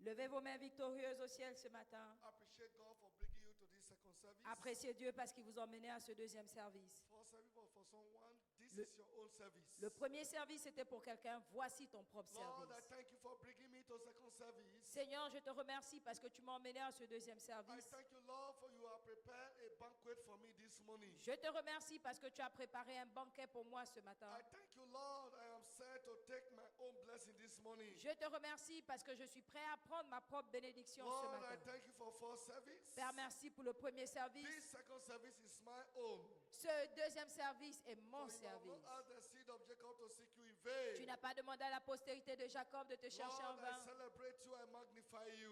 Levez vos mains victorieuses au ciel ce matin. Appréciez Dieu parce qu'il vous a emmené à ce deuxième service. Le premier service était pour quelqu'un. Voici ton propre service. Seigneur, je te remercie parce que tu m'as emmené à ce deuxième service. Je te remercie parce que tu as préparé un banquet pour moi ce matin. Je te remercie parce que je suis prêt à prendre ma propre bénédiction ce matin. Père, merci pour le premier service. Ce deuxième service est mon service. Tu n'as pas demandé à la postérité de Jacob de te chercher en vain.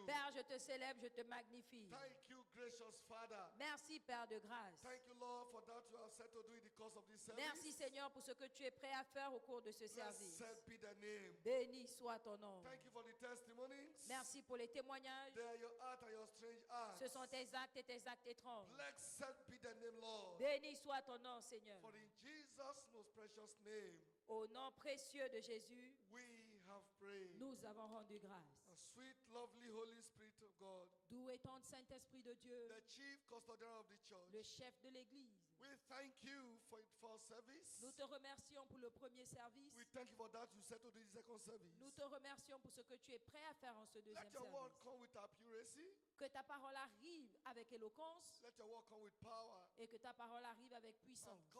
Père, je te célèbre, je te magnifie. Merci, Père de grâce. Merci, Seigneur, pour ce que tu es prêt à faire au cours de ce service. Béni soit ton nom. Merci pour les témoignages. Ce sont tes actes et tes actes étranges. Béni soit ton nom, Seigneur. Au nom précieux de Jésus, nous avons rendu grâce. Doux et tendre Saint-Esprit de Dieu, le chef de l'Église, nous te remercions pour le premier service. Nous te remercions pour ce que tu es prêt à faire en ce deuxième service. Que ta parole arrive avec éloquence et que ta parole arrive avec puissance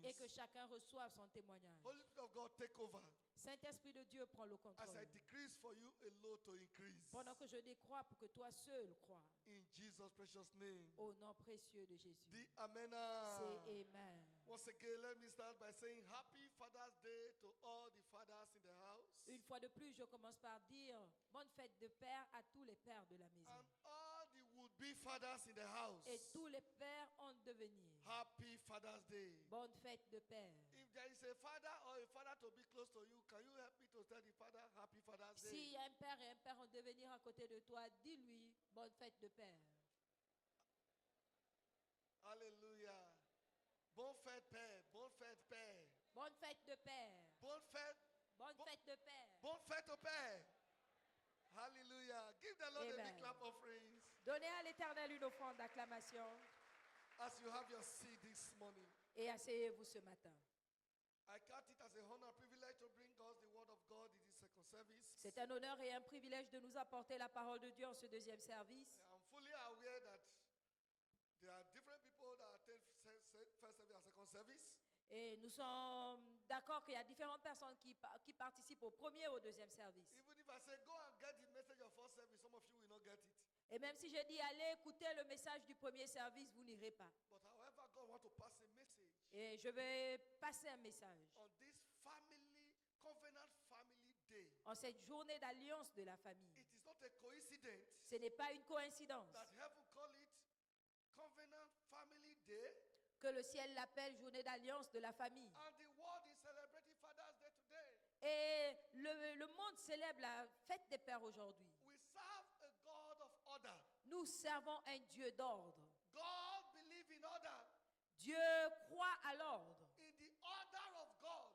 et que chacun reçoive son témoignage. Saint-Esprit de Dieu, prends le contrôle. Pendant que je décrois pour que toi seul crois. Au nom précieux de Jésus. Dis Amen. C'est Amen. Once again, let me start by saying Happy Father's Day to all the fathers in the house. Une fois de plus, je commence par dire bonne fête de père à tous les pères de la maison. And all the would-be fathers in the house. Et tous les pères en devenir. Happy Father's Day. Bonne fête de père. If there is a father or a father to be close to you, can you help me to tell the father Happy Father's Day? S'il y a un père et un père en devenir à côté de toi, dis-lui bonne fête de père. Alléluia. Bonne fête, Père. Bonne fête, Père. Bonne fête de Père. Bonne fête. Bonne fête de Père. Bonne fête au Père. Hallelujah. Give the Lord a big clap offering. Donnez à l'Éternel une offrande d'acclamation. As you have your seat this morning. Et asseyez-vous ce matin. I count it as a honor and privilege to bring us the word of God in this second service. C'est un honneur et un privilège de nous apporter la parole de Dieu en ce deuxième service. I'm fully aware that there are different people that attend first service and second service. Et nous sommes d'accord qu'il y a différentes personnes qui participent au premier et au deuxième service. Even if I say go and get the message of first service, some of you will not get it. Et même si je dis allez écouter le message du premier service, vous n'irez pas. But however, God wants to pass a message. Et je vais passer un message. On this family, covenant family day. En cette journée d'alliance de la famille. It is not a coincidence. Ce n'est pas une coïncidence. That heaven call it covenant family day. Que le ciel l'appelle journée d'alliance de la famille. And the world is celebrating Father's Day today. Et le monde célèbre la fête des pères aujourd'hui. We serve a God of order. Nous servons un Dieu d'ordre. God believes in order. Dieu croit à l'ordre. In the order of God.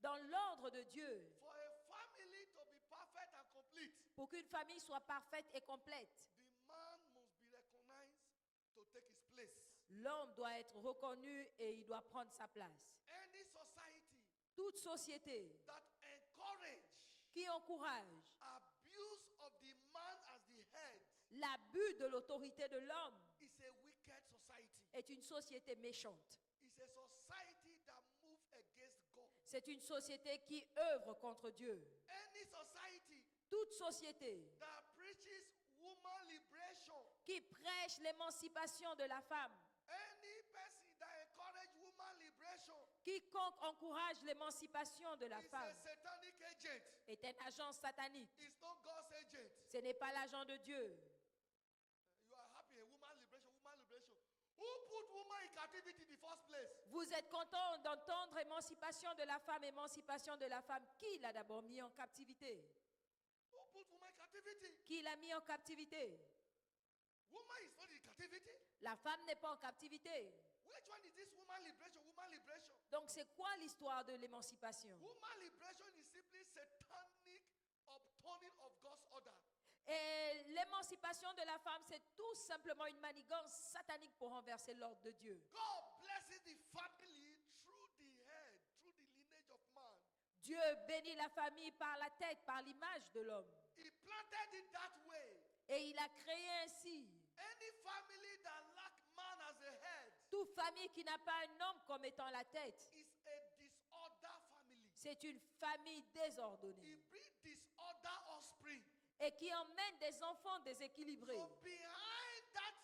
Dans l'ordre de Dieu. For a family to be perfect and complete. Pour qu'une famille soit parfaite et complète. The man must be recognized to take his place. L'homme doit être reconnu et il doit prendre sa place. Any society toute société that encourage qui encourage abuse of the man as the head l'abus de l'autorité de l'homme is a wicked society. Est une société méchante. It's a society that move against God. C'est une société qui œuvre contre Dieu. Any society toute société that preach preaches woman liberation. Qui prêche l'émancipation de la femme. Any person that encourage woman liberation. Quiconque encourage l'émancipation de la femme a satanic agent. Est un agent satanique. It's not God's agent. Ce n'est pas l'agent de Dieu. You are happy, woman liberation, woman liberation. Who put woman in captivity in the first place? Vous êtes content d'entendre émancipation de la femme, émancipation de la femme. Qui l'a d'abord mis en captivité? Who put woman in captivity? Qui l'a mis en captivité? Woman is not in captivity. La femme n'est pas en captivité. Which one is this woman liberation? Woman liberation. Donc c'est quoi l'histoire de l'émancipation? Woman liberation is simply satanic upturning of God's order. Et l'émancipation de la femme, c'est tout simplement une manigance satanique pour renverser l'ordre de Dieu. God blesses the family through the head, through the lineage of man. Dieu bénit la famille par la tête, par l'image de l'homme. He planted it that way. Et il a créé ainsi. Any family that lack man as a head. Toute famille qui n'a pas un homme comme étant la tête. Is a disorder family. C'est une famille désordonnée. He brings disorder offspring. Et qui emmène des enfants déséquilibrés. So behind that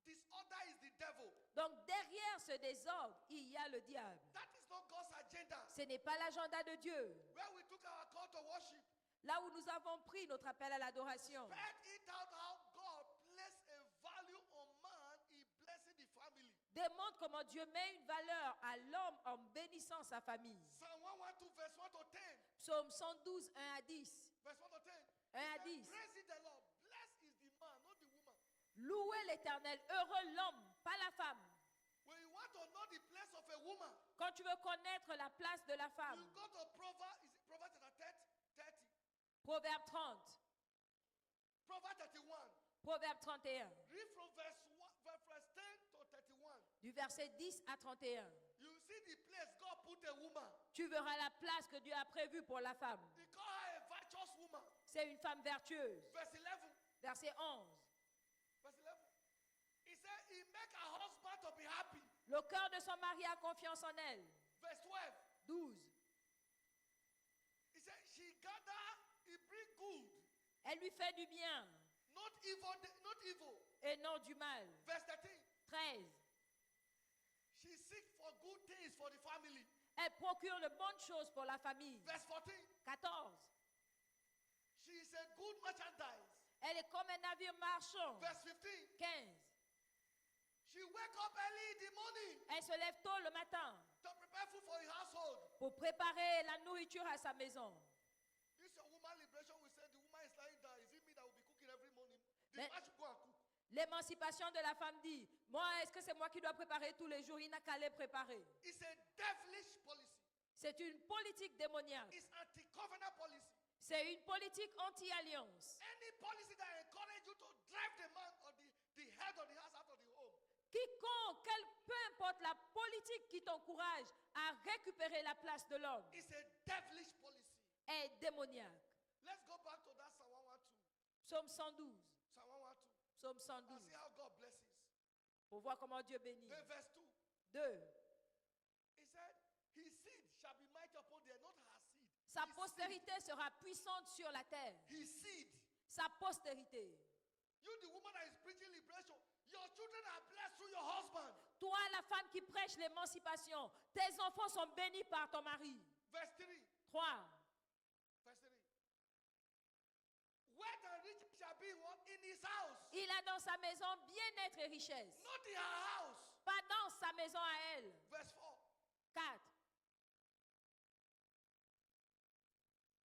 disorder is the devil. Donc derrière ce désordre, il y a le diable. That is not God's agenda. Ce n'est pas l'agenda de Dieu. Where we took our call to worship. Là où nous avons pris notre appel à l'adoration. Spread it out how God place a value on man, he blessing the family. Démontre comment Dieu met une valeur à l'homme en bénissant sa famille. Psalm 112 verse 1 to 10. Psaume 112, 1 à 10. Verse 1 to 10. 1 à 10. Praise the Lord. Blessed is the man, not the woman. Louez l'Éternel, heureux l'homme, pas la femme. When you want to know the place of a woman, quand tu veux connaître la place de la femme, you go to Proverbs, is it Proverbs 30? Proverbe 30. Proverbs 31. Proverbe 31. Read from verse 10 to 31. Du verset 10 à 31. You see the place God put a woman. Tu verras la place que Dieu a prévue pour la femme. He call her a virtuous woman. C'est une femme vertueuse. Verse 11. Verset 11. Verse 11. He said he make her husband to be happy. Le cœur de son mari a confiance en elle. Verse 12. 12. He said she gather, he bring good. Elle lui fait du bien. Not evil, not evil. Et non du mal. Verse 13. 13. She seek for good things for the family. Elle procure de bonnes choses pour la famille. Verse 14. 14. She is a good merchandise. Elle est comme un navire marchand. Verse 15. 15. She wake up early in the morning. Elle se lève tôt le matin. To prepare food for her household. Pour préparer la nourriture à sa maison. This is a woman liberation. We said the woman is lying down. Is it me that will be cooking every morning? The man should go and cook. L'émancipation de la femme dit, moi, est-ce que c'est moi qui dois préparer tous les jours? Il n'a qu'à les préparer. It's a devilish policy. C'est une politique démoniaque. It's anti-covenant policy. C'est une politique anti-alliance. Any policy that encourages you to drive the man or the head of the house out of the home. Quiconque, peu importe la politique qui t'encourage à récupérer la place de l'homme, It's a devilish policy. Est démoniaque. Let's go back to that Psalm 112. Psaume 112. Psalm 112. Psaume And 112. see how God blesses. Pour voir comment Dieu bénit. Then verse 2. 2. He said, his seed shall be mighty upon the earth, not her seed. Sa His postérité sera puissante sur la terre. seed. His seed. Sa postérité. You, the woman that is preaching liberation, your children are blessed through your husband. Toi, la femme qui prêche l'émancipation, tes enfants sont bénis par ton mari. Verse 3. 3. Verse 3. Wealth and riches shall be what? In his house. Il a dans sa maison bien-être et richesse. Not in her house. Pas dans sa maison à elle. Verse 4. 4.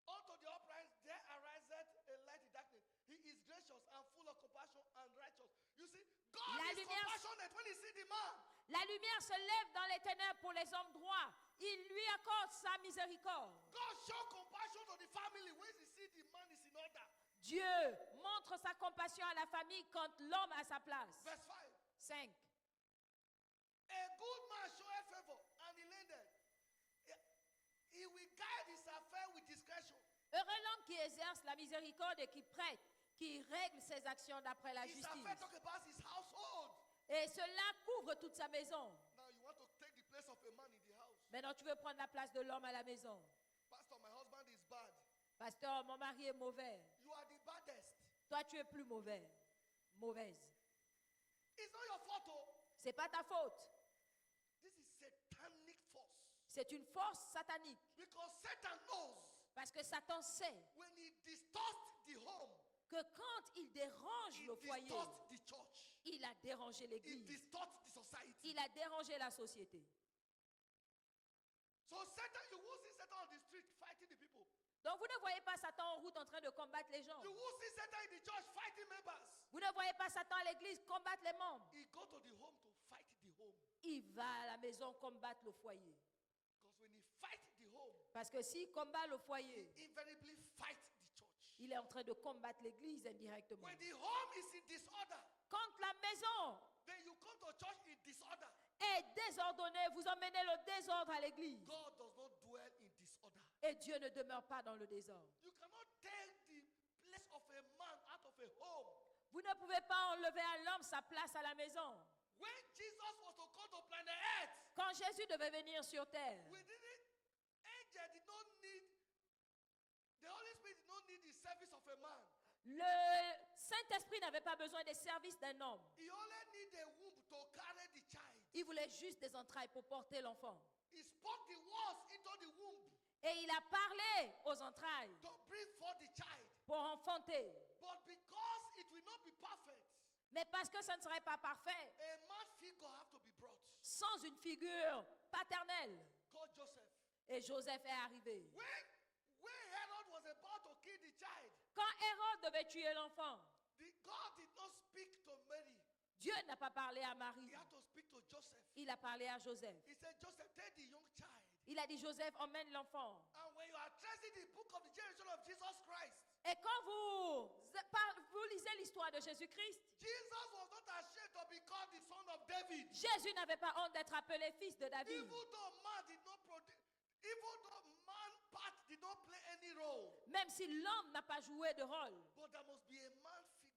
Unto the upright there ariseth a light in darkness. He is gracious and full of compassion and righteous. You see, God La is lumière- compassionate when he sees the man. La lumière se lève dans les ténèbres pour les hommes droits. Il lui accorde sa miséricorde. God show compassion to the family when he sees the man is in order. Dieu montre sa compassion à la famille quand l'homme a sa place. Verse 5. 5. A good man showeth favor and he lendeth. He will guide his affair with discretion. Heureux l'homme qui exerce la miséricorde et qui prête, qui règle ses actions d'après la His justice. affair talk about his household. Et cela couvre toute sa maison. Now you want to take the place of a man in the house. Maintenant, tu veux prendre la place de l'homme à la maison. Pastor, my husband is bad. Pasteur, mon mari est mauvais. You are the baddest. Toi, tu es plus mauvais. Mauvaise. It's not your fault. Oh. C'est pas ta faute. This is satanic force. C'est une force satanique. Because Satan knows. Parce que Satan sait. When he distorts the home. Que quand il dérange le foyer, the church. Il a dérangé l'église. The society. Il a dérangé la société. So Satan, you will see Satan on the street fighting the people. Donc vous ne voyez pas Satan en route en train de combattre les gens. You will see Satan in the church fighting members. Vous ne voyez pas Satan à l'église combattre les membres. He go to the home to fight the home. Il va à la maison combattre le foyer. Because when he fight the home, parce que s'il combat le foyer, he invariably fight the church. Il est en train de combattre l'église indirectement. When the home is in disorder, quand la maison then you come to church in disorder. Est désordonnée, vous emmenez le désordre à l'église. God does not dwell in disorder. Et Dieu ne demeure pas dans le désordre. You cannot take the place of a man out of a home. Vous ne pouvez pas enlever à l'homme sa place à la maison. When Jesus was to come to planet Earth, quand Jésus devait venir sur terre, angel did not need, the Holy Spirit did not need the service of a man. Le Saint-Esprit n'avait pas besoin des services d'un homme. He only needed a womb to carry the child. Il voulait juste des entrailles pour porter l'enfant. He spoke the words into the womb. Et il a parlé aux entrailles to bring forth the child. Pour enfanter. But because it will not be perfect, mais parce que ça ne serait pas parfait, a man figure have to be brought. Sans une figure paternelle. Called Joseph. Et Joseph est arrivé. When Herod was about to kill the child, quand Hérode devait tuer l'enfant, God did not speak to Mary. Dieu n'a pas parlé à Marie. He had to speak to Joseph. Il a parlé à Joseph. He said, Joseph, take the young child. Il a dit, Joseph, emmène l'enfant. And when you are tracing the book of the generation of Jesus Christ, et quand vous lisez l'histoire de Jésus-Christ, Jesus was not ashamed to be called the son of David. Jésus n'avait pas honte d'être appelé fils de David. Even though man did not did not play any role. Même si l'homme n'a pas joué de rôle. But there must be a man figure.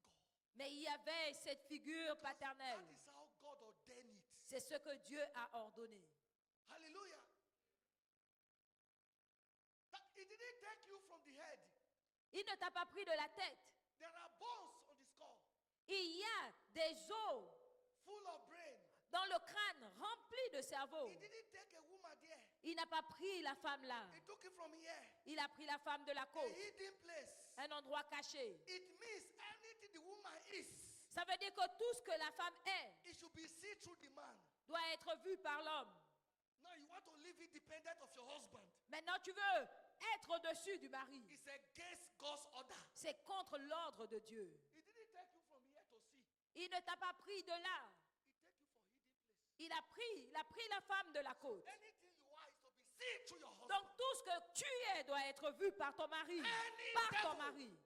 Mais il y avait cette figure paternelle. That is how God ordained it. C'est ce que Dieu a ordonné. Hallelujah. It didn't take you from the head. Il ne t'a pas pris de la tête. There are bones on the skull. Il y a des os full of brain. Dans le crâne rempli de cerveau. He didn't take a woman there. Il n'a pas pris la femme là. He took it from here. Il a pris la femme de la côte. A hidden place. Un endroit caché. It means anything the woman is. Ça veut dire que tout ce que la femme est, it should be seen through the man. Doit être vu par l'homme. Now you want to live independent of your husband. Maintenant tu veux être au-dessus du mari. It's against God's order. C'est contre l'ordre de Dieu. He didn't take you from here to see. Il ne t'a pas pris de là. He take you for hidden place. Il a pris la femme de la côte. Anything you are is to be seen through your husband. Donc tout ce que tu es doit être vu par ton mari. Par ton mari.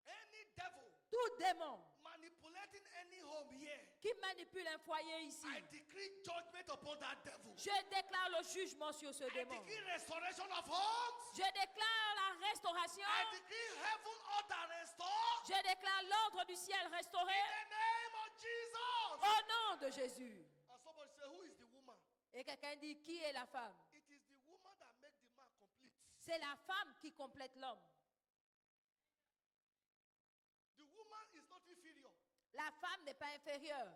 Any devil. Tout démon. Manipulating any home here. Qui manipule un foyer ici. I decree judgment upon that devil. Je déclare le jugement sur ce démon. I decree restoration of homes. Je déclare la restauration. I decree heaven order restored. Je déclare l'ordre du ciel restauré. In the name of Jesus. Au nom de Jésus. And somebody say, who is the woman? Et quelqu'un dit, qui est la femme? It is the woman that makes the man complete. C'est la femme qui complète l'homme. The woman is not inferior. La femme n'est pas inférieure.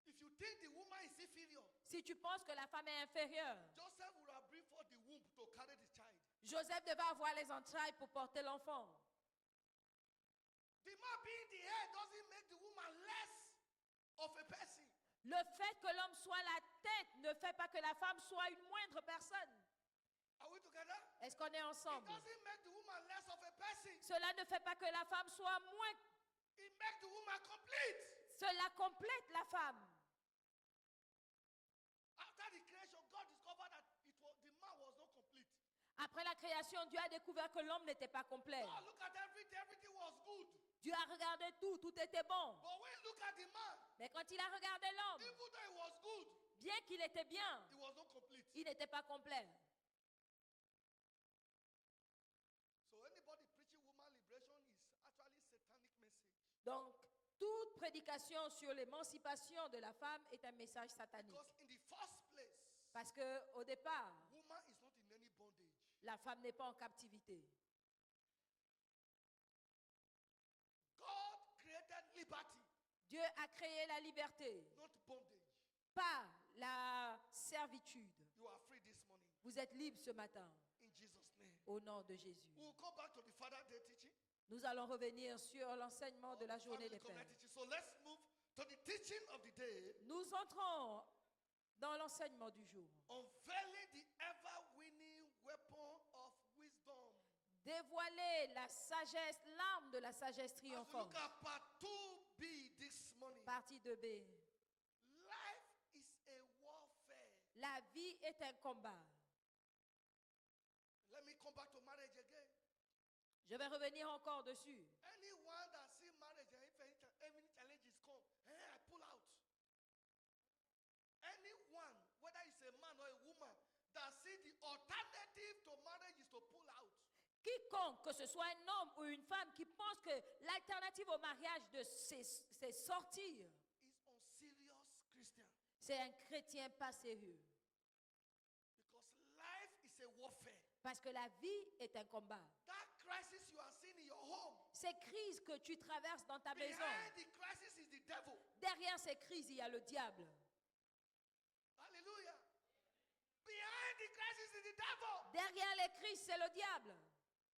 If you think the woman is inferior, si tu penses que la femme est inférieure, Joseph would have bring forth the womb to carry the child. Joseph devait avoir les entrailles pour porter l'enfant. The man being the head doesn't make the woman less of a person. Le fait que l'homme soit la tête ne fait pas que la femme soit une moindre personne. Are we together? Est-ce qu'on est ensemble? It doesn't make the woman less of a person. Cela ne fait pas que la femme soit moins. It makes the woman complete. Cela complète la femme. After the creation, God discovered that the man was not complete. Après la création, Dieu a découvert que l'homme n'était pas complet. God look at everything was good. Dieu a regardé tout était bon. But when you look at the man, mais quand il a regardé l'homme, even though it was good, bien qu'il était bien, it was not complete. Il n'était pas complet. So anybody preaching woman liberation is actually satanic message. Donc toute prédication sur l'émancipation de la femme est un message satanique. Because in the first place, parce que au départ, woman is not in any bondage. La femme n'est pas en captivité. God Dieu a créé la liberté, not bondage. pas la servitude. You are free this morning. Vous êtes libre ce matin. In Jesus' name. Au nom de Jésus. We'll go back to the Father Day teaching. Nous allons revenir sur l'enseignement de la journée des Pères. So let's move to the teaching of the day. Nous entrons dans l'enseignement du jour. Unveiling the ever-winning weapon of wisdom. Dévoiler la sagesse, l'arme de la sagesse triomphante. Look at part 2B this morning. Partie 2B. Life is a warfare. La vie est un combat. Let me come back to marriage again. Je vais revenir encore dessus. Anyone that see marriage, if any challenges come, I pull out. Anyone, whether it's a man or a woman, that see the alternative to marriage is to pull out. Quiconque, que ce soit un homme ou une femme, qui pense que l'alternative au mariage, c'est sortir, is unserious Christian. C'est un chrétien pas sérieux. Because life is a warfare. Parce que la vie est un combat. That crisis you are seeing in your home. Ces crises que tu traverses dans ta maison. Behind the crisis is the devil. Derrière ces crises, il y a le diable. Hallelujah. Behind the crisis is the devil. Derrière les crises, c'est le diable.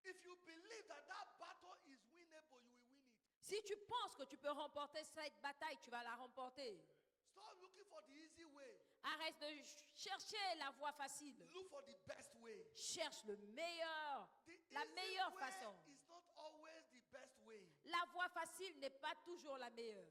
If you believe that battle is winnable, you will win it. Si tu penses que tu peux remporter cette bataille, tu vas la remporter. Stop looking for the easy way. Arrête de chercher la voie facile. Look for the best way. Cherche le meilleur, la meilleure façon. Is not always the best way. La voie facile n'est pas toujours la meilleure.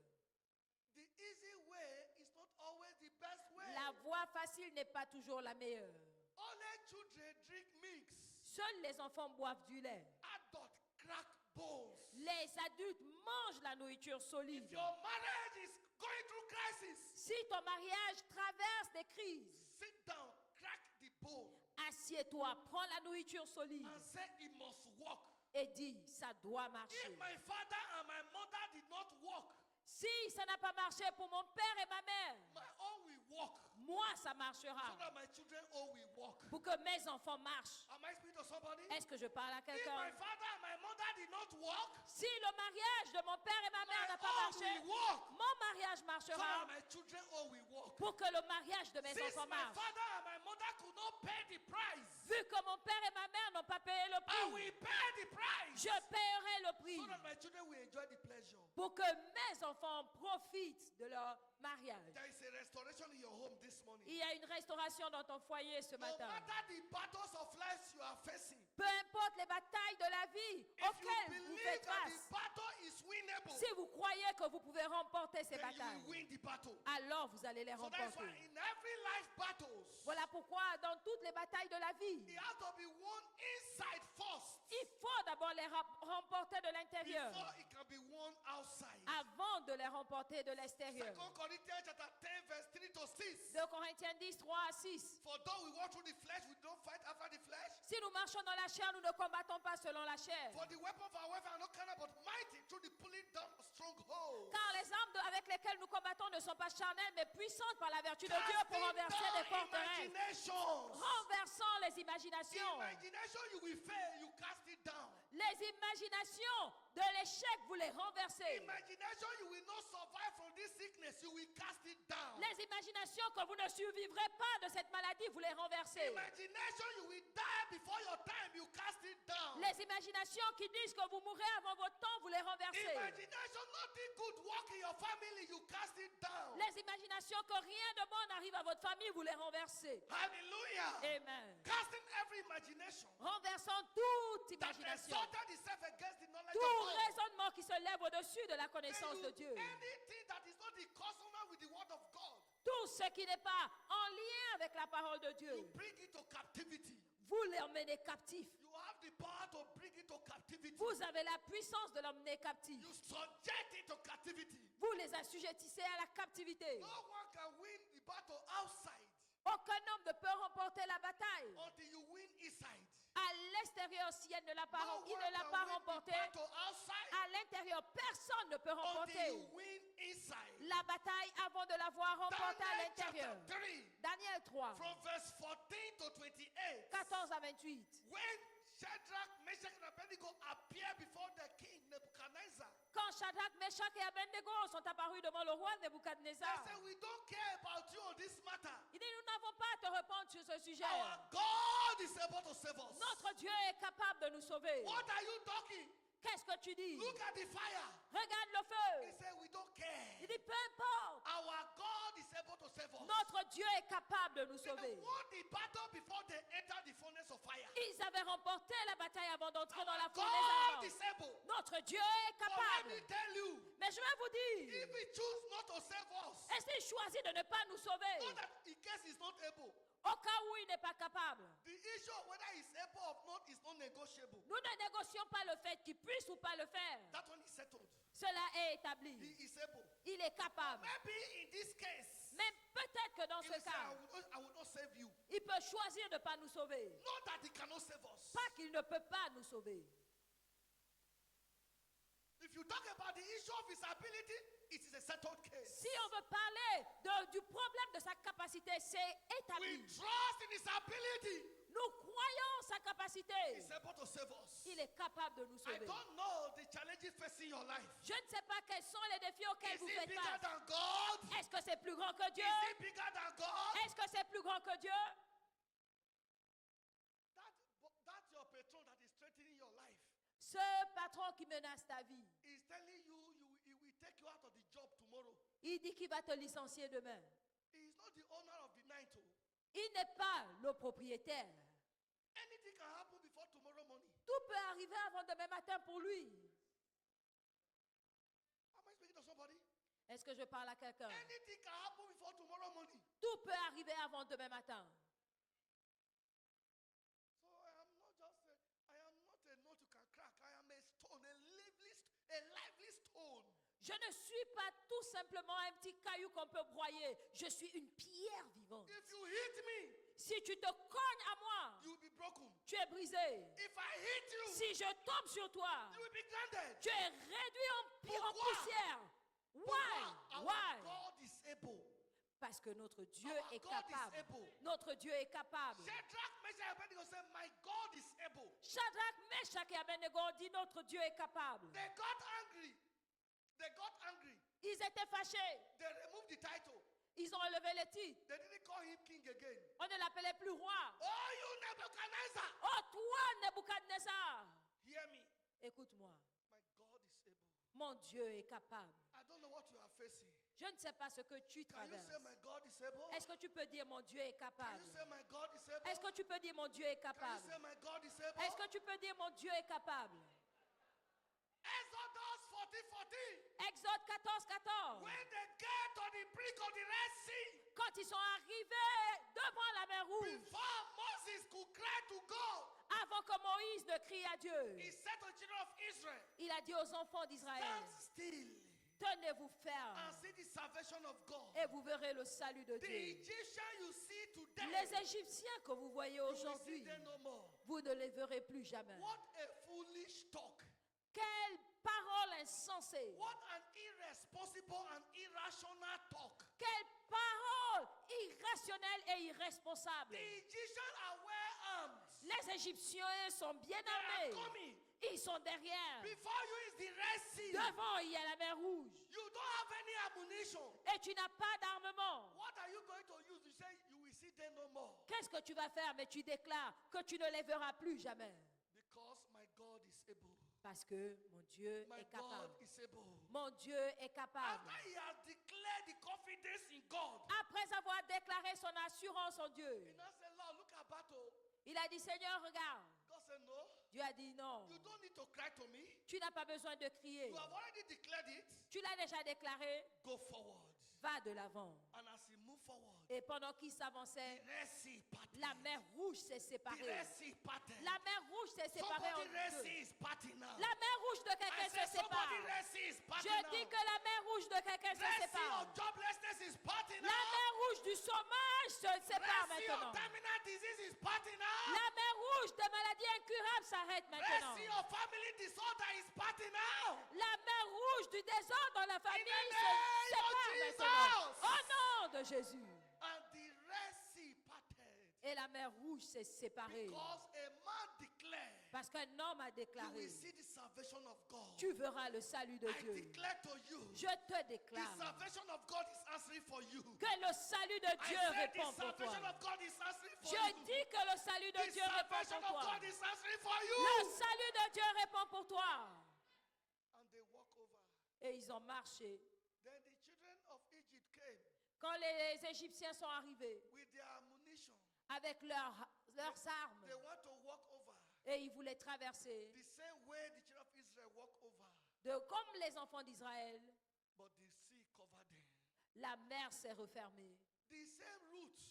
The easy way is not always the best way. La voie facile n'est pas toujours la meilleure. Only children drink milk. Seuls les enfants boivent du lait. Adult crack bones. Les adultes mangent la nourriture solide. If your marriage is going through crisis, si ton mariage traverse des crises, sit down, crack the bone. Assieds-toi, prends la nourriture solide. And say it must work. Et dis, ça doit marcher. If my father and my mother did not work, si ça n'a pas marché pour mon père et ma mère, my own will work. Moi, ça marchera. So that my children all will walk. Pour que mes enfants marchent. Am I speaking to somebody? Est-ce que je parle à quelqu'un? If my father and my mother did not walk, si le mariage de mon père et ma mère n'a pas marché, mon mariage marchera. So that my children all will walk. Pour que le mariage de mes enfants marche. My father and my mother could not pay the price, vu que mon père et ma mère n'ont pas payé le prix, I will pay the price. Je paierai le prix. So that my children will enjoy the pleasure. Pour que mes enfants profitent de leur mariage. There is a restoration in your home this morning. Il y a une restauration dans ton foyer ce matin. No matter the battles of life you are facing, peu importe les batailles de la vie auxquelles vous faites face, si vous croyez que vous pouvez remporter ces batailles, alors vous allez les remporter. So in every life battles, voilà pourquoi dans toutes les batailles de la vie, it has to be won inside first. Il faut d'abord les remporter de l'intérieur avant de les remporter de l'extérieur. 2 Corinthiens chapter 10 verse 3 to 6. 2 Corinthiens 10, 3 à 6. For though we walk through the flesh, we don't fight after the flesh. Si nous marchons dans la chair, nous ne combattons pas selon la chair. For the weapon of our warfare are not carnal, but mighty through the pulling down of strongholds. Car les armes avec lesquelles nous combattons ne sont pas charnelles, mais puissantes par la vertu de Dieu pour renverser des forteresses. Renversant les imaginations. Imagination you will fail, you cast it down. Les imaginations de l'échec, vous les renversez. Imagination you will not survive from this sickness, you will cast it down. Les imaginations que vous ne survivrez pas de cette maladie, vous les renversez. Imagination you will die before your time, you cast it down. Les imaginations qui disent que vous mourrez avant votre temps, vous les renversez. Imagination nothing good work in your family, you cast it down. Les imaginations que rien de bon n'arrive à votre famille, vous les renversez. Hallelujah. Amen. Casting every imagination. Renversant toute imagination. Tout raisonnement qui se lève au-dessus de la connaissance de Dieu. Tout ce qui n'est pas en lien avec la parole de Dieu. Vous l'emmenez captif. Vous avez la puissance de l'emmener captif. Vous les assujettissez à la captivité. Aucun homme ne peut remporter la bataille à l'extérieur si il ne l'a pas remporté. À l'intérieur, personne ne peut remporter la bataille avant de l'avoir remportée à l'intérieur. Daniel 3, 14 à 28. Shadrach, Meshach, and Abednego appear before the king Nebuchadnezzar. Quand Shadrach, Meshach et Abednego sont apparus devant le roi Nebuchadnezzar. They said, we don't care about you on this matter. Il dit, nous n'avons pas à te répondre sur ce sujet. Our God is able to save us. Notre Dieu est capable de nous sauver. What are you talking? Qu'est-ce que tu dis? Look at the fire. Regarde le feu. He said, we don't care. Il dit, peu importe. Our God is able to save us. Notre Dieu est capable de nous They sauver. won the battle before they entered the furnace of fire. Ils avaient remporté la bataille avant d'entrer dans la Our fournaise God ardente. is able. Notre Dieu est But let capable. me tell you, Mais je vais vous dire, if He choose not to save us, et s'il choisit de ne pas nous sauver, not that in case He's not able, au cas où il n'est pas capable, the issue of whether He's able or not is not negotiable. nous ne négocions pas le fait qu'il puisse ou pas le faire. That one is settled. Cela est établi. He is able. Il est capable. Maybe in this case, Mais peut-être que dans He ce will say, cas, I will not save you. il peut choisir de ne pas nous sauver. Not that He cannot save us. Pas qu'il ne peut pas nous sauver. If you talk about the issue of His ability, it is a settled case. Si on veut parler du problème de sa capacité, c'est We établi. trust in His ability. Nous croyons en sa capacité. He's able to save us. Il est capable de nous I sauver. don't know the challenges facing your life. Je ne sais pas quels sont les défis auxquels Is vous it faites bigger face. than God? Est-ce que c'est plus grand que Dieu? Is it bigger than God? Est-ce que c'est plus grand que Dieu? That's your patron that is threatening your life. Ce patron qui menace ta vie, He's telling you, he will take you out of the job tomorrow. il dit qu'il va te licencier demain. He is not the owner of the night. Il n'est pas le propriétaire. Anything can happen before tomorrow morning. Tout peut arriver avant demain matin pour lui. Am I speaking to somebody? Est-ce que je parle à quelqu'un? Anything can happen before tomorrow morning. Tout peut arriver avant demain matin. So I am not a nut you can crack. I am a stone, a lively stone. Je ne suis pas tout simplement un petit caillou qu'on peut broyer. Je suis une pierre vivante. If you hit me, Si tu te cognes à moi, you will be broken. tu es brisé. If I hit you, Si je tombe sur toi, you will be grounded. tu es réduit en Pourquoi? poussière. Why? Our Why? God is able. Parce que notre Dieu Our est God is capable. able. Notre Dieu est capable. Shadrach, Meshach, and Abednego said, my God is able. Shadrach, Meshach et Abednego ont dit notre Dieu est capable. They got angry. They got angry. Ils étaient fâchés. They removed the title. Ils ont enlevé le titre. They didn't call him king again. On ne l'appelait plus roi. Oh, you Nebuchadnezzar. Oh, toi, Nebuchadnezzar. Hear me. Écoute-moi. My God is able. Mon Dieu est capable. I don't know what you are facing. Je ne sais pas ce que tu Can you traverses. say my God is able? Est-ce que tu peux dire mon Dieu est Can capable? you say my God is able? Est-ce que tu peux dire mon Dieu est Can you capable? say my God is able? Est-ce que tu peux dire mon Dieu est capable? Exodus 40:14. Exode 14, 14. When they get to the brink of the Red Sea, Quand ils sont arrivés devant la mer Rouge, before Moses could cry to God, avant que Moïse ne crie à Dieu, he said to the children of Israel, il a dit aux enfants d'Israël, stand still tenez-vous ferme and see the salvation of God. et vous verrez le salut de The Dieu. Egyptians you see today, Les Égyptiens que vous voyez you will see aujourd'hui, them no more. vous ne les verrez plus jamais. What a foolish talk. Quelle parole insensée! What an irresponsible and irrational talk. Quelle parole irrationnelle et irresponsable! The Egyptians are well armed. Les Égyptiens sont bien They are armés. coming. Ils sont derrière. Before you is the Red Sea. Devant, il y a la mer Rouge. You don't have any ammunition. Et tu n'as pas d'armement. What are you going to use? You say you will see them no more. Qu'est-ce que tu vas faire? Mais tu déclares que tu ne les verras plus jamais. Because my God is able. Parce que mon Dieu My est capable. God is able. Mon Dieu est capable. After he has declared the confidence in God, Après avoir déclaré son assurance en Dieu, he now said, Lord, look at battle. il a dit, Seigneur, regarde. God said, no, Dieu a dit non. you don't need to cry to me. Tu n'as pas besoin de crier. You have already declared it. Tu l'as déjà déclaré. Go forward. Va de l'avant. And as he moved forward, Et pendant qu'il s'avançait, the Red Sea parted. la mer Rouge s'est The séparée. Red Sea parted. La mer Rouge s'est séparée en Somebody Red deux. Sea is parting now. La mer Rouge de I quelqu'un said se sépare. somebody Red Sea is parting Je now. dis que la mer Rouge de quelqu'un se Red Sea sépare. of joblessness is parting La now. mer Rouge du chômage se sépare Red Sea of maintenant. terminal disease is parting now. La mer Rouge des maladies incurables s'arrête Red maintenant. Sea of family disorder is parting now. La mer Rouge du désordre dans la famille In the se name sépare of Jesus. maintenant. Au nom de Jésus. And the Red Sea parted. Et la mer Rouge s'est séparée. Because a man declared Parce qu'un homme a you déclaré, will see the salvation of God. tu verras le salut de I Dieu. declare to you, Je te the déclare salvation of God is answering for you. que le salut de I Dieu said the répond pour toi. salvation of God is answering for Je you. dis que le salut de The Dieu répond salvation pour of toi. God is answering for Le you. salut de Dieu répond pour toi. And they walk over. Et ils ont marché. Then the children of Egypt came Quand les Égyptiens sont arrivés with their ammunition. avec leurs armes They want to walk over. et ils voulaient traverser, The same way the children of Israel walk over. comme les enfants d'Israël, But the sea covered them. la mer s'est refermée. The same route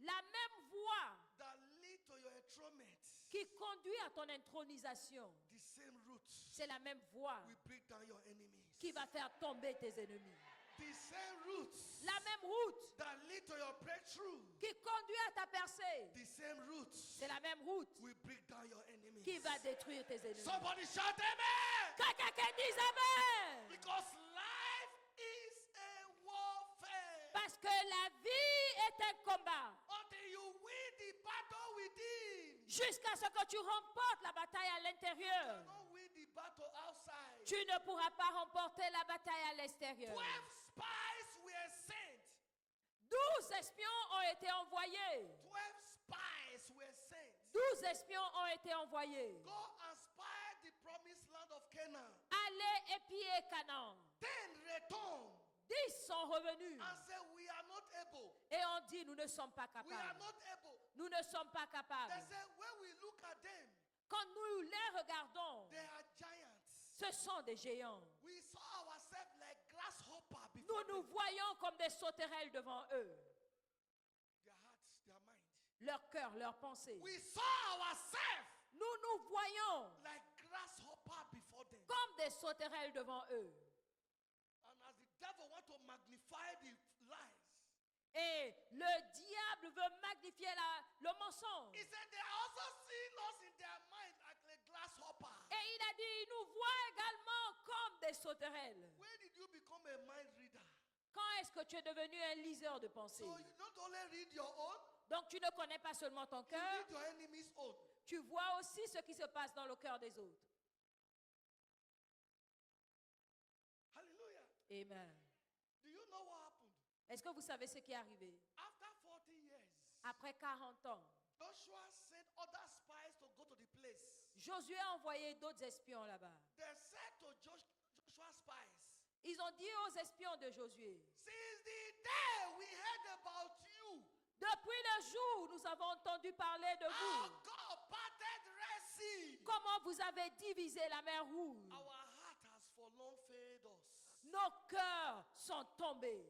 La même voie that lead to your enthronement. qui conduit à ton intronisation, The same route c'est la même voie will break down your enemies. qui va faire tomber tes ennemis. The same route La même route that lead to your breakthrough. qui conduit à ta percée, The same route c'est la même route will break down your enemies. qui va détruire tes ennemis. Somebody shout amen. Que quelqu'un dise Amen. Because life is a warfare. Parce que la vie est un combat. Until you win the battle within. Jusqu'à ce que tu remportes la bataille à You l'intérieur. cannot win the battle outside. Tu ne pourras pas remporter la bataille à l'extérieur. 12 spies were sent. 12 espions ont été envoyés. 12 spies were sent. 12 espions ont été envoyés. Go and spy the promised land of Canaan. Allez épier Canaan. Then return 10 sont revenus and say, we are not able. et ont dit nous ne sommes pas We are capables. not able. Nous ne sommes pas They capables. say, when we look at them, Quand nous les regardons, they are giants. ce sont des géants. We saw ourselves like grasshopper Nous before nous them. voyons comme des sauterelles devant eux. Their hearts, their mind. Leur cœur, leurs pensées. We saw ourselves Nous nous voyons like grasshopper before them. comme des sauterelles devant eux. And as the devil want to magnify the lies, Et le diable veut magnifier le mensonge. he said they are also seeing us in their mind like a grasshopper. Et il a dit, il nous voit également comme des sauterelles. When did you become a mind reader? Quand est-ce que tu es devenu un liseur de pensée? So you not only read your own, Donc tu ne connais pas seulement ton you cœur, read your enemy's own. tu vois aussi ce qui se passe dans le cœur des autres. Hallelujah. Amen. Do you know what happened? Est-ce que vous savez ce qui est arrivé? After 40 years, Après 40 ans, Joshua sent other spies to go to the place. Josué a envoyé d'autres espions là-bas. They said to Joshua's spies, Ils ont dit aux espions de Josué, since the day we heard about you, depuis le jour où nous avons entendu parler de how vous, God parted Red Sea, comment vous avez divisé la mer Rouge, our heart has for long failed us. nos cœurs sont tombés.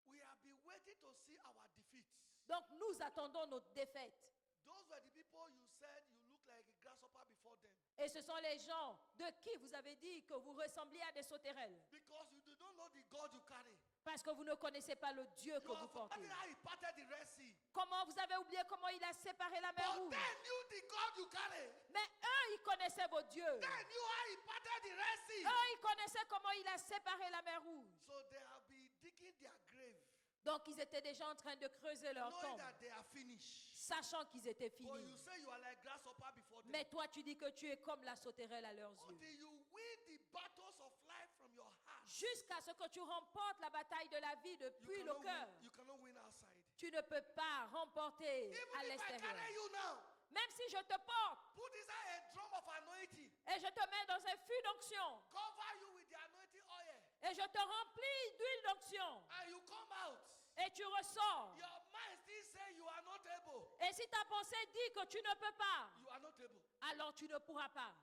We have been waiting to see our defeat. Donc nous attendons notre défaite. Those were the people you said you look like a grasshopper before them. Et ce sont les gens de qui vous avez dit que vous ressembliez à des sauterelles. Because you do not know the God you carry. Parce que vous ne connaissez pas le Dieu que You vous have portez. forgotten how he parted the Red Sea. Comment vous avez oublié comment il a séparé la mer But Rouge? they knew the God you carry. Mais eux, ils connaissaient vos dieux. They knew how he parted the Red Sea. Eux, ils connaissaient comment il a séparé la mer Rouge. So they have been digging their grave, Donc ils étaient déjà en train de creuser leur knowing tombe, that they are finished. sachant qu'ils étaient But finis. you say you are like grasshopper before them. Mais toi, tu dis que tu es comme la sauterelle à leurs yeux. Until you win the battles of life from your heart, Jusqu'à ce que tu remportes la bataille de la vie depuis le cœur. you cannot win outside. Tu ne peux pas remporter Even à if I l'extérieur. carry you now, Même si je te porte put inside a drum of anointing, et je te mets dans un fût d'onction cover you with the anointing oil, et je te remplis d'huile d'onction and you come out. et tu ressors. Your mind still say you are not able. Et si ta pensée dit que tu ne peux pas, You are not able. alors tu ne pourras pas.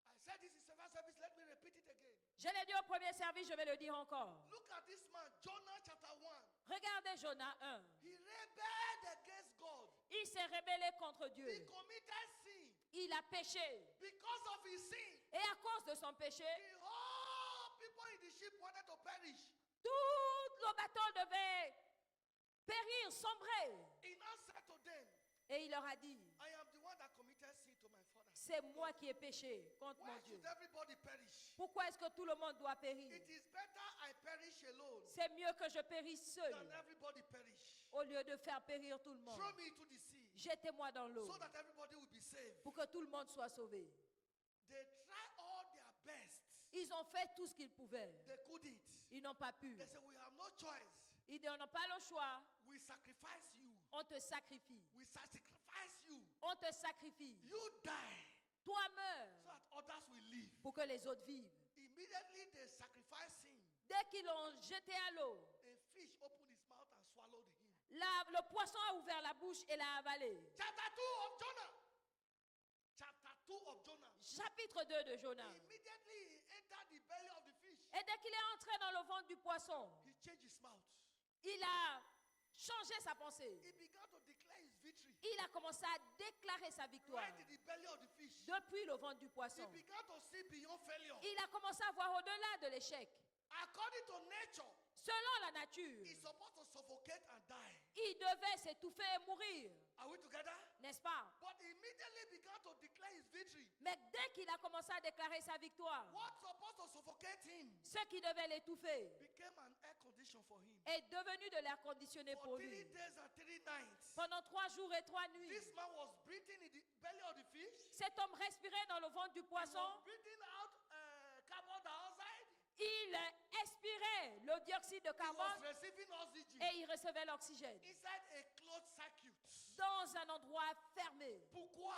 I said this is second service. Let me repeat it again. Je l'ai dit au premier service, je vais le dire encore. Look at this man, Jonah chapter 1. Regardez Jonas 1. He rebelled against God. Il s'est rébellé contre He Dieu. committed sin. Il a péché. Because of his sin, Et à cause de son péché, the whole people in the ship wanted to perish. tout le bateau devait périr, sombrer. He now said to them, Et il leur a dit, I am the one that committed sin to my father. c'est moi qui ai péché contre Why mon Dieu. should everybody perish? Pourquoi est-ce que tout le monde doit périr? It is better I perish alone C'est mieux que je périsse seul than everybody perish. au lieu de faire périr tout le monde. Throw me into the sea. Jetez-moi dans l'eau. So that everybody will be saved. Pour que tout le monde soit sauvé. They try all their best. Ils ont fait tout ce qu'ils pouvaient. They couldn't. Ils n'ont pas pu. They said, we have no choice. Ils n'ont pas le choix. We sacrifice you. On te sacrifie. We sacrifice you. On te sacrifie. You die. Toi meurs. So that others will live. Pour que les autres vivent. Immediately they sacrifice him. Dès qu'ils l'ont jeté à l'eau, A fish opened his mouth and swallowed him. le poisson a ouvert la bouche et l'a avalé. Chapter 2 of Jonah. Chapter 2 of Jonah. Chapitre 2 de Jonas. Immediately he entered the belly of the fish. Et dès qu'il est entré dans le ventre du poisson, He changed his mouth. il a changé sa pensée. He began to declare his victory. Il a commencé à déclarer sa victoire. Right in the belly of the fish. Depuis le ventre du He poisson, began to see beyond failure. il a commencé à voir au-delà de l'échec. According to nature, Selon la nature, he's supposed to suffocate and die. il devait s'étouffer et mourir, Are we together? n'est-ce pas? But he immediately began to declare his victory. Mais dès qu'il a commencé à déclarer sa victoire, What's supposed to suffocate him ce qui devait l'étouffer became an air condition for him. est devenu de l'air conditionné For pour 3 lui. days and 3 nights, Pendant 3 jours et 3 nuits, this man was breathing in the belly of the fish. cet homme respirait dans le ventre du He poisson. was breathing out carbon dioxide. Il expirait le dioxyde de He was carbone receiving oxygen et il recevait l'oxygène inside a closed circuit. dans un endroit fermé. Pourquoi?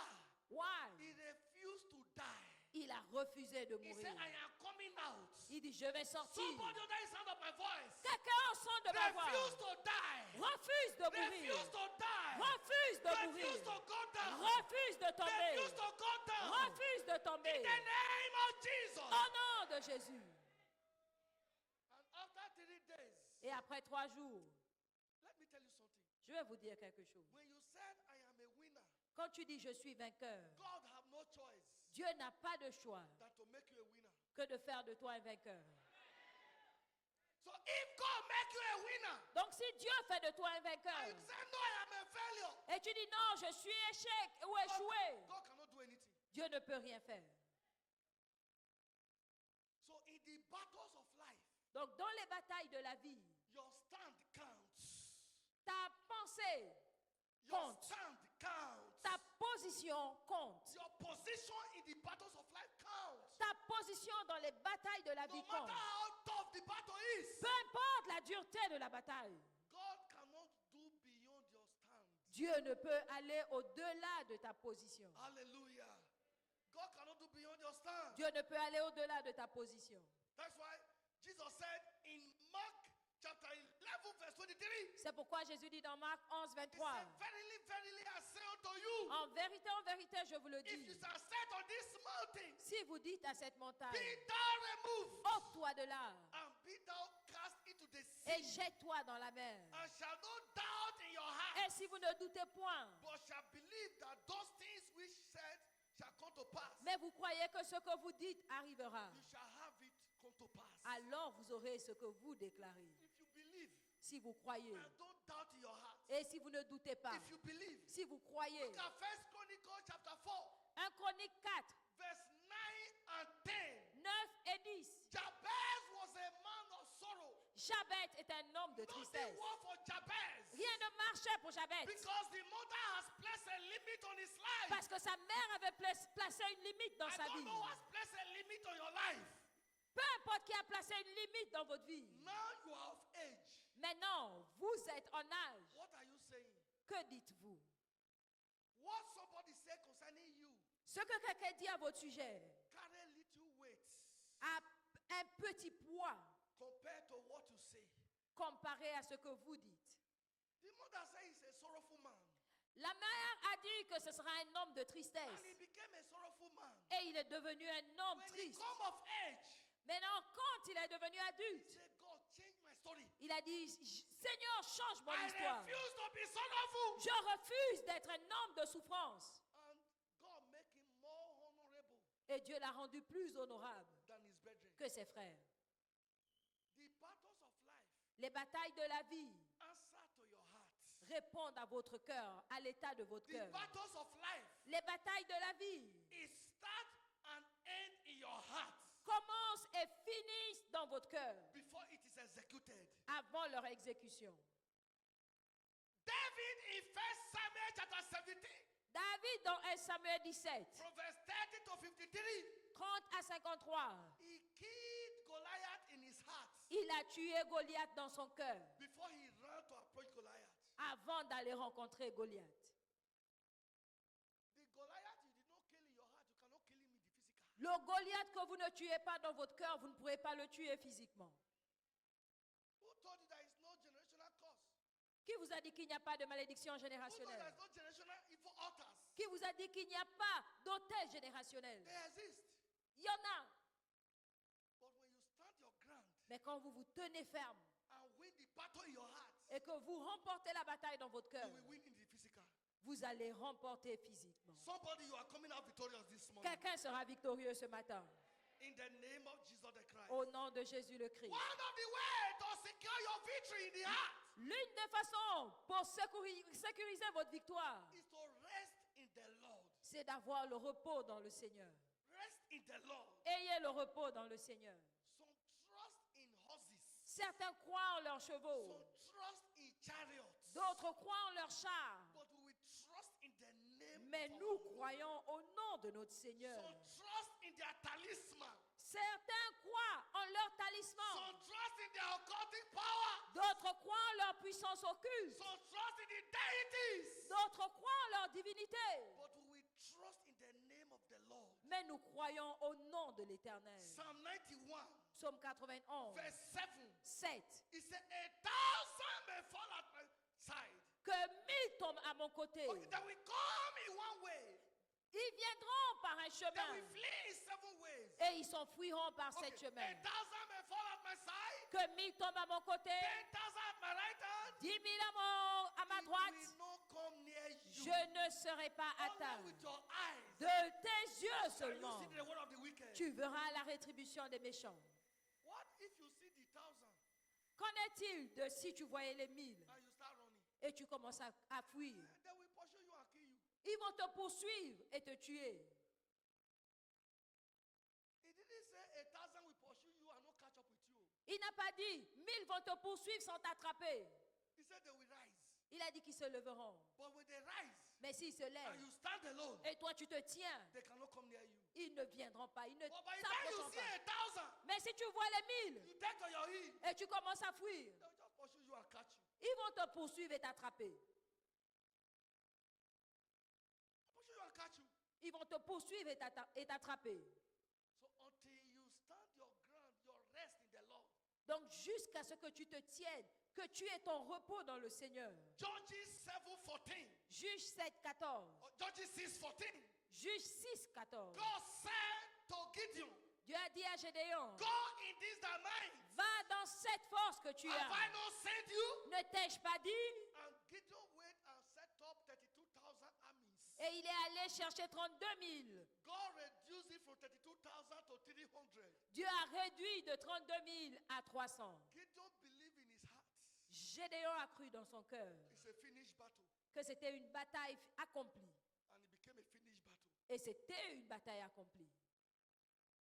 Why? He refused to die. Il a refusé de He mourir. said, I am coming out. Il dit, je vais sortir. Somebody under the sound of my voice. Quelqu'un au son de ma voix Refuse to die. refuse de mourir. Refuse to die. Refuse de Refuse mourir. to go down. Refuse de tomber. Refuse to go down. Refuse de In tomber. the name of Jesus. Au nom de Jésus. And after 3 days, Et après 3 jours, let me tell you something. je vais vous dire quelque chose. When you said I am a winner, Quand tu dis je suis vainqueur, God have no choice Dieu n'a pas de choix than to make you a winner. que de faire de toi un vainqueur. So if God make you a winner, Donc si Dieu fait de toi un vainqueur, and you say no, I am a failure, et tu dis non, je suis échec ou échoué, God cannot do anything. Dieu ne peut rien faire. So in the battles of life, Donc dans les batailles de la vie, your stand counts. ta pensée Your compte. stand counts. Ta position compte. Your position in the battles of life counts. Ta position dans les batailles de la No vie matter compte. how tough the battle is, Peu importe la dureté de la bataille, God cannot do beyond your stand. Dieu ne peut aller au-delà de ta position. Hallelujah. God cannot do beyond your stand. Dieu ne peut aller au-delà de ta position. That's why Jesus said in Mark chapter 11 verse 23, C'est pourquoi Jésus dit dans Marc 11, he 23, said, verily, verily, I say unto you, en vérité, je vous le if you dis, shall set on this mountain, si vous dites à cette montagne, be thou removed, ôte-toi de là and be thou cast into the et sea, jette-toi dans la mer. and shall not doubt in your Et heart, si vous ne doutez point, but shall believe that those things which said shall come to pass, mais vous croyez que ce que vous dites arrivera, you shall have it come to pass. alors vous aurez ce que vous déclarez. If you believe Si vous croyez, and don't doubt in your heart, et si vous ne doutez pas, if you believe, si vous croyez, look at 1 Chronicles chapter 4, 1 Chronique 4, verse 9 and 10. 9 et 10, Jabez was a man of sorrow. Jabez est un homme de Nothing tristesse. worked for Jabez. Rien ne marchait pour Jabez, Because the mother has placed a limit on his life. parce que sa mère avait placé une limite dans I sa don't vie. know who has placed a limit on your life. Peu importe qui a placé une limite dans votre vie. Now you are of age. Maintenant, vous êtes en âge. What are you saying? Que dites-vous? What somebody said concerning you, Ce que quelqu'un dit à votre sujet carry little weight a un petit poids compared to what you say. comparé à ce que vous dites. The mother said he's a sorrowful man. La mère a dit que ce sera un homme de And he tristesse. became a sorrowful man. Et il est devenu un homme When he triste. come of age, Maintenant, quand il est devenu he adulte, said, God, change my story. il a dit, Seigneur, change mon I histoire. refuse to be sorrowful. Je refuse d'être un homme de souffrance. And God make him more honorable Et Dieu l'a rendu plus honorable than his brethren. que ses frères. The battles of life Les batailles de la vie answer to your heart. répondent à votre cœur, à l'état de votre The cœur. battles of life Les batailles de la vie is start and end in your heart commencent et finissent dans votre cœur before it is executed. avant leur exécution. David in 1 Samuel chapter 17. David dans 1 Samuel 17. From verse 30 to 53. 30 à 53. He killed Goliath in his heart. Il a tué Goliath dans son cœur. Before he ran to approach Goliath. Avant d'aller rencontrer Goliath. The Goliath you did not kill in your heart, you cannot kill him in the physical. Le Goliath que vous ne tuez pas dans votre cœur, vous ne pourrez pas le tuer physiquement. Who told you there is no generational curse? Qui vous a dit qu'il n'y a pas de malédiction Who told you générationnelle? there is no generational evil altars? Qui vous a dit qu'il n'y a pas d'autel générationnel? They exist. Il y en a. But when you stand your ground Mais quand vous vous tenez ferme and win the battle in your heart, et que vous remportez la bataille dans votre cœur, you will win in the physical. vous allez remporter physiquement. Somebody, you are coming out victorious this morning. Quelqu'un sera victorieux ce matin. In the name of Jesus the Christ. Au nom de Jésus le Christ. One of the ways to secure your victory in the heart L'une des façons pour sécuriser votre victoire, is to rest in the Lord. c'est d'avoir le repos dans le Seigneur. Rest in the Lord. Ayez le repos dans le Seigneur. Some trust in horses. Certains croient en leurs chevaux, Some trust in chariots. d'autres croient en leurs chars. But we will trust in the name Mais of nous our Lord. croyons au nom de notre Seigneur. Some trust in their talisman. Certains croient en leur talisman. Some trust in their occultic power. D'autres croient en leur puissance occulte. Some trust in the deities. D'autres croient en leur divinité. But we will trust in the name of the Lord. Mais nous croyons au nom de l'Éternel. Psalm 91, Psaume 91, verse 7. 7. He said, 1,000 may fall at my side. Que 1000 tombent à mon côté. Okay, they will come in one way. Ils viendront par un They chemin. will flee in 7 ways. Et ils s'enfuiront par Okay, cet chemin. 1,000 may fall at my side. Que 1000 tombent à mon côté. 10,000 at my right hand. 10 000 à ma It droite. will not come near you. Je ne serai pas atteint. Only with your eyes De tes yeux shall you seulement, see the word of the wicked. tu verras la rétribution des méchants. What if you see the 1,000 Qu'en est-il de si tu voyais les 1000 and you start running? et tu commences à fuir? They will pursue you and kill you. Ils vont te poursuivre et te tuer. He didn't say 1,000 will pursue you and not catch up with you. Il n'a pas dit 1000 vont te poursuivre sans t'attraper. He said they will rise. Il a dit qu'ils se lèveront. But when they rise Mais s'ils se and lèvent you stand alone, et toi tu te tiens, they cannot come near you. ils ne viendront pas. Ils ne But by the time you s'approcheront see pas. 1,000, Mais si tu vois les 1000 you take to your heel. et tu commences à fuir, They'll just pursue you and catch you. ils vont te poursuivre et t'attraper. Pursue you and catch you. Ils vont te poursuivre et t'attraper. So until you stand your ground, your rest in the Lord. Donc jusqu'à ce que tu te tiennes, que tu aies ton repos dans le Seigneur. Judges 7:14. Juge 7, 14. Judges 6:14. Juge 6, 14. God said to Gideon, Dieu a dit à Gédéon, go in this thy mind. va dans cette force que tu Have I as. not sent you? Ne t'ai-je pas dit? And Gideon went and set up 32,000 armies. Et il est allé chercher 32 000. God reduced it from 32,000 to 300. Dieu a réduit de 32 000 à 300. Gideon believed in his heart. Gédéon a cru dans son cœur It's a finished battle. que c'était une bataille accomplie. And it became a finished battle. Et c'était une bataille accomplie.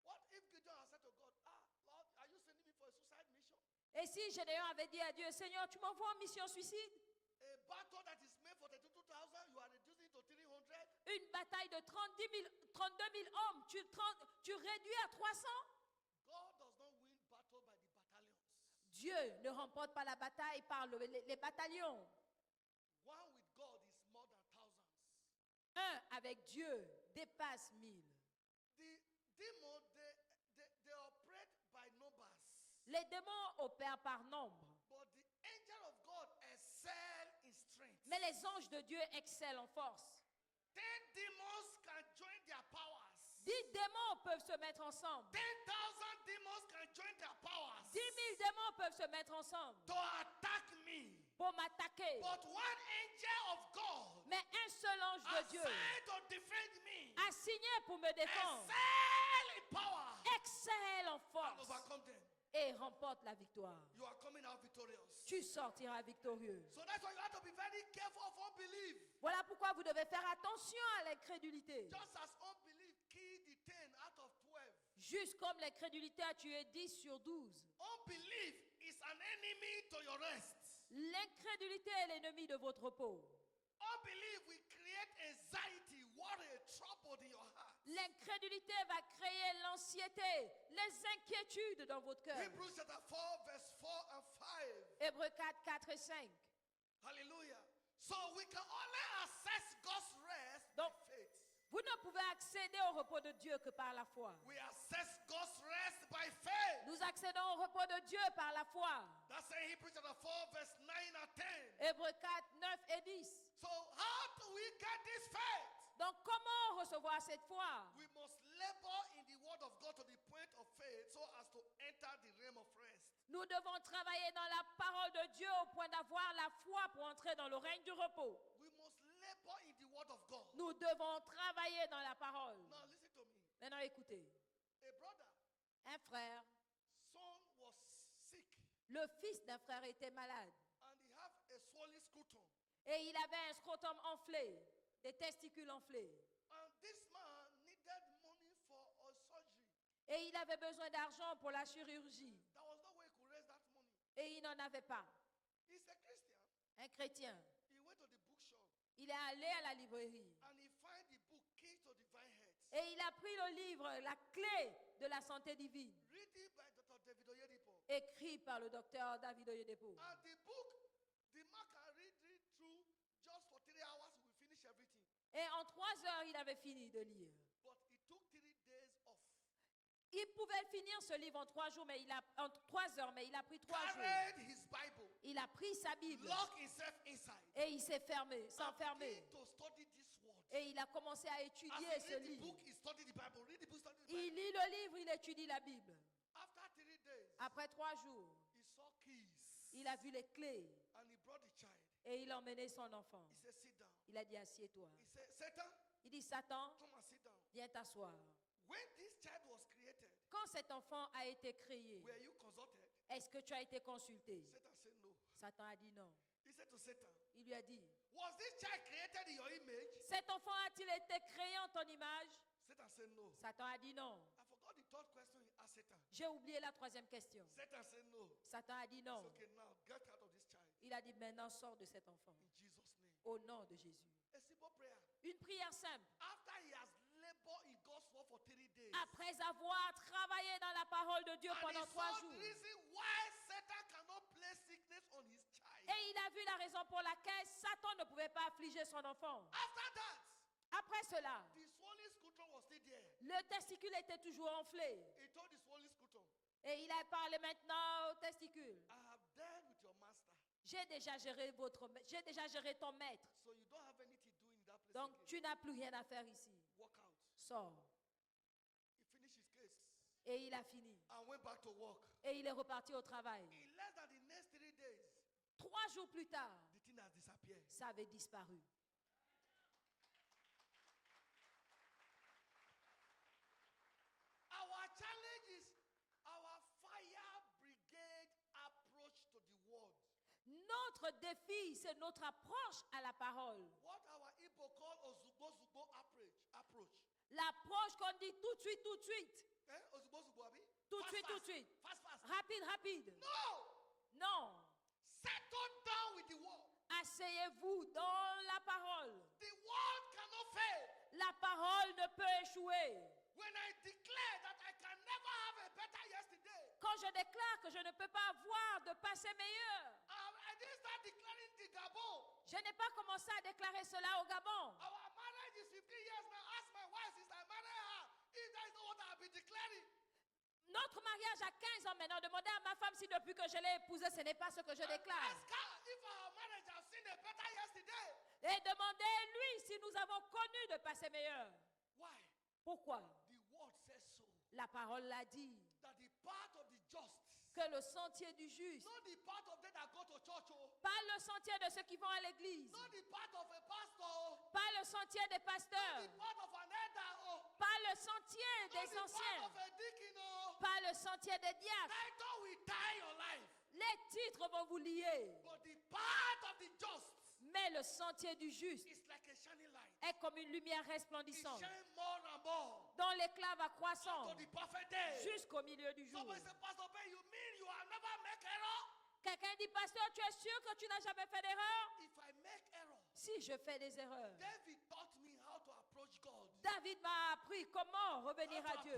What if Gideon had said to God, Lord, are you sending me for a suicide mission? Et si Gédéon avait dit à Dieu, Seigneur, tu m'envoies en mission suicide? A battle that is made for 32,000, you are reducing to 300. Une bataille de 32 000 hommes, tu réduis à 300? God does not win battle by the battalions. Dieu ne remporte pas la bataille par les bataillons. One with God is more than thousands. Un avec Dieu dépasse 1000. The demons, they operate by numbers. Les démons opèrent par nombre, But the angel of God excel in strength. mais les anges de Dieu excellent en force. 10 demons can join their powers. 10 démons peuvent se mettre ensemble. 10,000 demons can join their powers 10 000 démons peuvent se mettre ensemble to attack me. pour m'attaquer. But one angel of God Mais un seul ange de Dieu assigned to defend me a signé pour me défendre. excel in power Excelle en and force overcome them. et remporte la victoire. You are coming out victorious. Tu sortiras victorieux. So that's why you have to be very careful of unbelief. Voilà pourquoi vous devez faire attention à l'incrédulité. Just as unbelief killed the 10 out of 12. Juste comme l'incrédulité a tué 10 sur 12. Unbelief is an enemy to your rest. L'incrédulité est l'ennemi de votre repos. Unbelief will anxiety, worry, trouble in your heart. L'incrédulité va créer l'anxiété, les inquiétudes dans votre cœur. Hebrews chapter 4, verse 4 and 5. Hébreux 4, 4 et 5. Hallelujah. So we can only access God's rest Donc, by faith. vous ne pouvez accéder au repos de Dieu que par la foi. We access God's rest by faith. Nous accédons au repos de Dieu par la foi. That's in Hebrews chapter 4, verse 9 and 10. Hébreux 4, 9 et 10. So how do we get this faith? Donc, comment recevoir cette foi? We must labor in the word of God to the point of faith so as to enter the realm of rest. Nous devons travailler dans la parole de Dieu au point d'avoir la foi pour entrer dans le règne du repos. We must labor in the word of God. Nous devons travailler dans la parole. Now listen to me. Maintenant, écoutez. A brother, Un frère, son was sick le fils d'un frère était malade. and he have a swollen scrotum. Et il avait un scrotum enflé, des testicules enflés. And this man needed money for a surgery. Et il avait besoin d'argent pour la chirurgie. There was no way he could raise that money. Et il n'en avait pas. He's a Christian. Un chrétien. He went to the bookshop Il est allé à la librairie. and he find the book Key to Divine Health. Et il a pris le livre, la clé de la santé divine, Written by Dr. David Oyedepo. écrit par le docteur David Oyedepo. And the book, the man can read it through just for 3 hours, he will finish everything. Et en 3 heures, il avait fini de lire. But it took 3 days off. Il pouvait finir ce livre en 3 jours, mais en 3 heures, mais il a pris 3 jours. Carried his Bible, Il a pris sa Bible locked himself inside, et il s'est fermé, and s'enfermé. began to study this word. Et il a commencé à As étudier he ce read the livre. book, he studied the Bible. Read the book, study the Il Bible. lit le livre, il étudie la Bible. After 3 days, Après 3 jours, he saw keys. il a vu les clés And he brought the child. et il a emmené son enfant. He said, sit down. Il a dit, assieds-toi. He said, Satan, Il dit, Satan, come and sit down. viens t'asseoir. When this child was created, Quand cet enfant a été créé, were you consulted? est-ce que tu as été consulté? Satan said no. Satan a dit non. He said to Satan, Il lui a dit, was this child created in your image? cet enfant a-t-il été créé en ton image? Satan said no. Satan a dit non. I forgot the third question he asked Satan. J'ai oublié la 3e question. Satan said no. Satan a dit It's non. okay, now get out of this child. Il a dit maintenant sors de cet enfant. In Jesus' name. Au nom de Jésus. A simple prayer. Une prière simple. After he has labored in God's word for 3 days. Après avoir travaillé dans la parole de Dieu And he pendant 3 saw jours. the reason why Satan cannot place sickness on his child. Et il a vu la raison pour laquelle Satan ne pouvait pas affliger son enfant. After that, Après cela, the swollen scrotum was still there. le testicule était toujours enflé. He told the swollen scrotum, Et il a parlé maintenant au testicule. I have dealt with your master. J'ai déjà géré ton maître. So you don't have anything to do in that place Donc again. tu n'as plus rien à faire ici. Walk out. Sors. He finished his case Et il a fini. and went back to work. Et il est reparti au travail. In less than the next 3 days, 3 jours plus tard, the thing has disappeared. ça avait disparu. Our challenge is our fire brigade approach to the word. Notre défi, c'est notre approche à la parole. What our Igbo call Ozugbo Zugbo approach. L'approche qu'on dit tout de suite, tout de suite. Eh? Ozugbo Zugbo, abi? Tout de Fast, suite, fast. tout de suite. Fast, fast. Rapide, rapide. No! Non. Settle down with the word. Asseyez-vous dans la parole. The word cannot fail. La parole ne peut échouer. When I declare that I can never have a better yesterday, Quand je déclare que je ne peux pas avoir de passé meilleur, I didn't start declaring the Gabon. je n'ai pas commencé à déclarer cela au Gabon. Our marriage is 15 years now. Ask my wife since I married her. If that is not what I've been declaring. Notre mariage a 15 ans maintenant. Demandez à ma femme si depuis que je l'ai épousée, ce n'est pas ce que je déclare. Ask her if our marriage has seen a better yesterday. Et demandez-lui si nous avons connu de passé meilleur. Why? Pourquoi? The word says so. La parole l'a dit. That the path of the just, Que le sentier du juste, not the path of them that go to church, oh, pas le sentier de ceux qui vont à l'église, not the path of a pastor, oh, pas le sentier des not pasteurs, the path of an elder, oh, pas le sentier not des the path anciens, of a deacon, oh. pas le sentier des diacres. Title will tie your life. Les titres vont vous lier, But the path of the just mais le sentier du juste is like a shining light. est comme une lumière It resplendissante shines more and more dont l'éclat va croissant to the perfect day. jusqu'au milieu du jour. Somebody say, Pastor Ben, you mean you have never make error? Quelqu'un dit, pasteur, tu es sûr que tu n'as jamais fait d'erreur? If I make error, Si je fais des erreurs, David taught me how David m'a appris comment revenir à Dieu.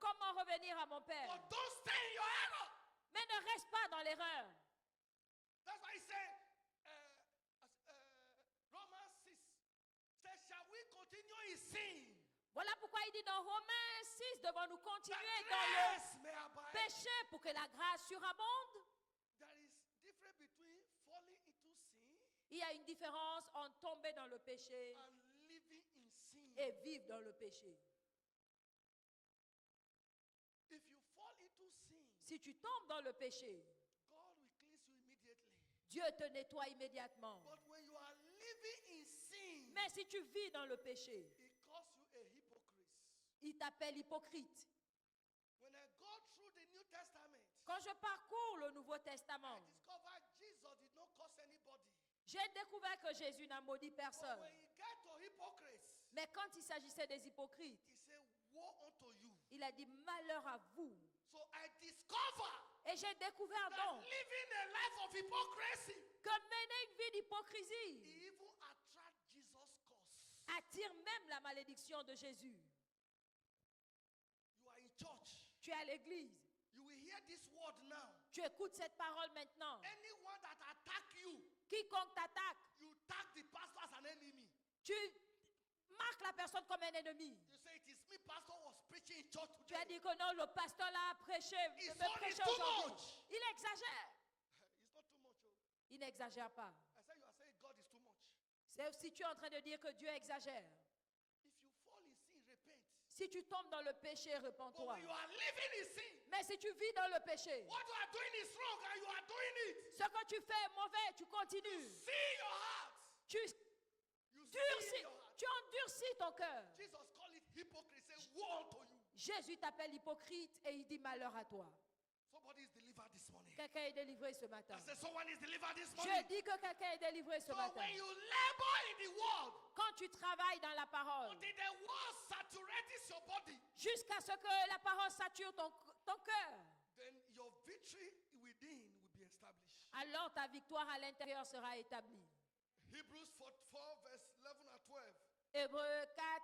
Comment revenir à mon Père. But don't stay in your error. Mais ne reste pas dans l'erreur. That's why he said, Romans 6 says, shall we continue in sin? Voilà pourquoi il dit dans Romains 6, devons-nous continuer dans le péché pour que la grâce surabonde. There is difference between falling into sin. Il y a une différence entre tomber dans le péché and living in sin. Et vivre dans le péché. If you fall into sin, si tu tombes dans le péché, God will cleanse you immediately. Dieu te nettoie immédiatement. But when you are living in sin, mais si tu vis dans le péché, it calls you a hypocrite. Il t'appelle hypocrite. When I go through the New Testament, quand je parcours le Nouveau Testament, I discovered Jesus did not curse anybody. J'ai découvert que Jésus n'a maudit personne. But when he get to hypocrites, mais quand il s'agissait des hypocrites, he said, woe unto you. Il a dit malheur à vous. So I discover et j'ai découvert donc living a life of hypocrisy, que mener une vie d'hypocrisie even attract Jesus' curse. Attire même la malédiction de Jésus. You are in church. Tu es à l'église. You will hear this word now. Tu écoutes cette parole maintenant. Anyone that attack you, quiconque t'attaque, you tag the pastor as an enemy. Tu marques la personne comme un ennemi. You say it is me, pastor was preaching in church today. Tu as dit que non, le pasteur l'a prêché. Il exagère. It's not too much. Il n'exagère pas. I say you are saying God is too much. C'est si tu es en train de dire que Dieu exagère. If you fall in sin, repent. Si tu tombes dans le péché, repens-toi. You are living in sin. Mais si tu vis dans le péché, what you are doing is wrong and you are doing it. Ce que tu fais est mauvais, tu continues. You see your heart. Tu endurcis ton cœur. Jesus called it hypocrisy. Say, woe unto you. Jésus t'appelle hypocrite et il dit malheur à toi. Somebody is delivered this morning. Quelqu'un est délivré ce matin. I said, someone is delivered this morning. Je dis que quelqu'un est délivré ce matin. When you labor in the world, quand tu travailles dans la parole, until the word saturates your body, jusqu'à ce que la parole sature ton cœur, then your victory within will be established. Alors ta victoire à l'intérieur sera établie. Hebrews 4 verse 11 à 12. Hébreux 4.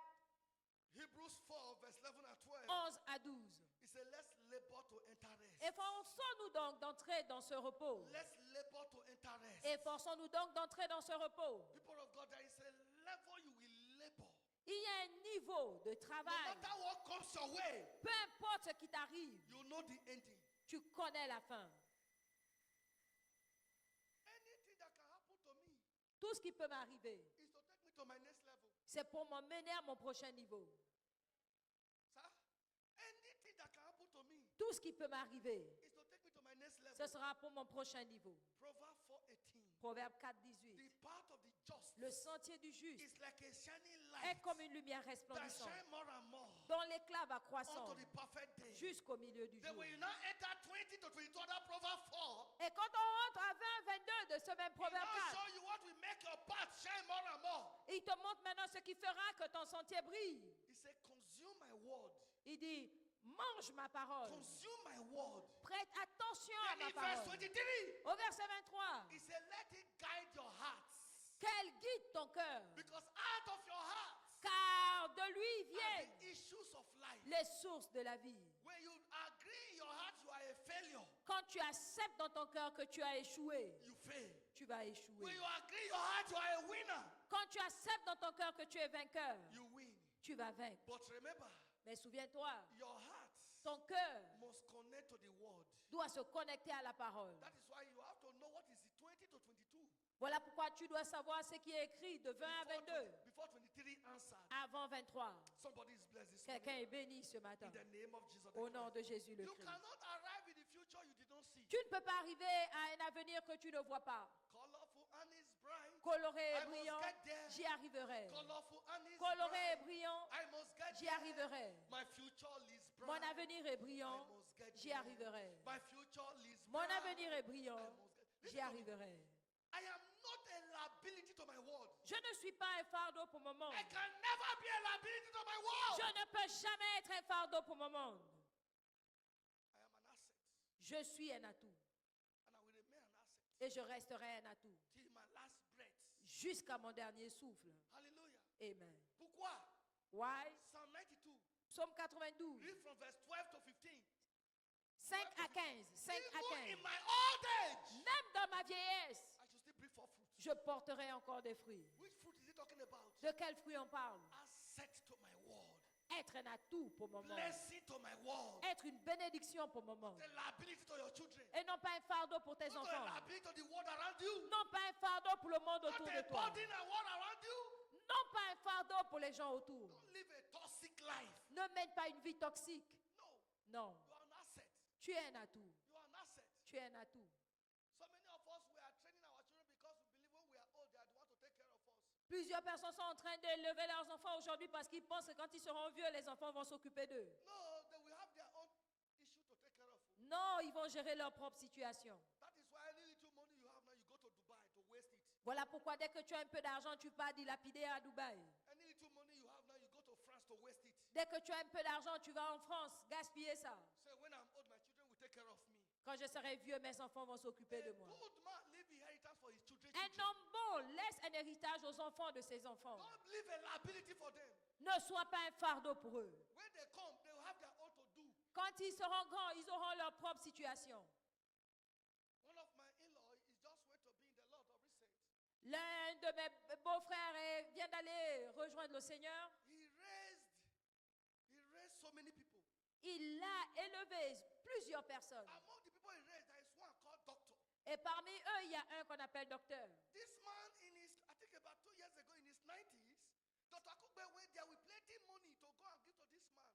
Hebrews 4 verse 11 à 12. 11 à 12. He said, let's labor to enter rest. Efforçons-nous donc d'entrer dans ce repos. Let's labor to enter rest. Efforçons-nous donc d'entrer dans ce repos. People of God, there is a level you will labor. Il y a un niveau de travail. No matter what comes your way, peu importe ce qui t'arrive, you know the ending. Tu connais la fin. Anything that can happen to me, tout ce qui peut m'arriver, is to take me to my next level. C'est pour m'emmener à mon prochain niveau. Anything that can happen to me, tout ce qui peut m'arriver, is to take me to my next level. Ce sera pour mon prochain niveau. Proverbe 4:18. Le sentier du juste est comme une lumière resplendissante dont l'éclat va croissant jusqu'au milieu du jour. Et quand on rentre à 20-22 de ce même Proverbe 4, il te montre maintenant ce qui fera que ton sentier brille. Il dit, mange ma parole. Prête attention à ma parole. Au verset 23. Qu'elle guide ton cœur. Car de lui viennent les sources de la vie. Quand tu acceptes dans ton cœur que tu as échoué, tu vas échouer. Quand tu acceptes dans ton cœur que tu es vainqueur, tu vas vaincre. Mais souviens-toi, ton cœur doit se connecter à la parole. Voilà pourquoi tu dois savoir ce qui est écrit de 20 à 22. Avant 23. Quelqu'un est béni ce matin. Au nom de Jésus le Christ. Tu ne peux pas arriver à un avenir que tu ne vois pas. Coloré et brillant, j'y arriverai. Coloré et brillant, j'y arriverai. Mon avenir est brillant, j'y arriverai. Mon avenir est brillant, j'y arriverai. Je ne suis pas un fardeau pour mon monde. Je ne peux jamais être un fardeau pour mon monde. Je suis un atout. Et je resterai un atout. Jusqu'à mon dernier souffle. Amen. Pourquoi? Why? Psalm 92. Psaume 92. Read from verse 12 to 15. 5 à 15. 5 à 15. In my old age, même dans ma vieillesse, I should still bring forth fruit. je porterai encore des fruits. Which fruit is he talking about? De quel fruit on parle? Asset to my word. Être un atout pour mon monde. Blessing to my word. Être une bénédiction pour mon monde. The liability to your children. Et non pas un fardeau pour tes Not enfants. the liability to the world around you. Non pas un fardeau pour le monde autour Not de a toi. burden and world around you. Non pas un fardeau pour les gens autour. Don't live a toxic life. Ne mène pas une vie toxique. No. Non. You are an asset. Tu es un atout. You are an asset. Tu es un atout. So many of us, we are training our children because we believe when we are old, they are the one to take care of us. Plusieurs personnes sont en train d'élever leurs enfants aujourd'hui parce qu'ils pensent que quand ils seront vieux, les enfants vont s'occuper d'eux. No, they will have their own issue to take care of. Non, ils vont gérer leur propre situation. That is why any little money you have now, you go to Dubai to waste it. Voilà pourquoi dès que tu as un peu d'argent, tu pars dilapider à Dubaï. Any little money you have now, you go to France to waste it. Dès que tu as un peu d'argent, tu vas en France gaspiller ça. So when I'm old, my children will take care of me. Quand je serai vieux, mes enfants vont s'occuper de moi. A good man leave inheritance for his children. Un homme bon laisse un héritage aux enfants de ses enfants. Don't leave a liability for them. Ne sois pas un fardeau pour eux. When they come, they will have their own to do. Quand ils seront grands, ils auront leur propre situation. One of my in-law is just went to be in the Lord of recent. L'un de mes beaux-frères vient d'aller rejoindre le Seigneur. He raised so many people. Il a élevé plusieurs personnes. Among the people he raised, there is one called doctor. Et parmi eux, il y a un qu'on appelle docteur. This man in his, I think about 2 years ago in his 90s, Dr. Kugbe went there with plenty money to go and give to this man.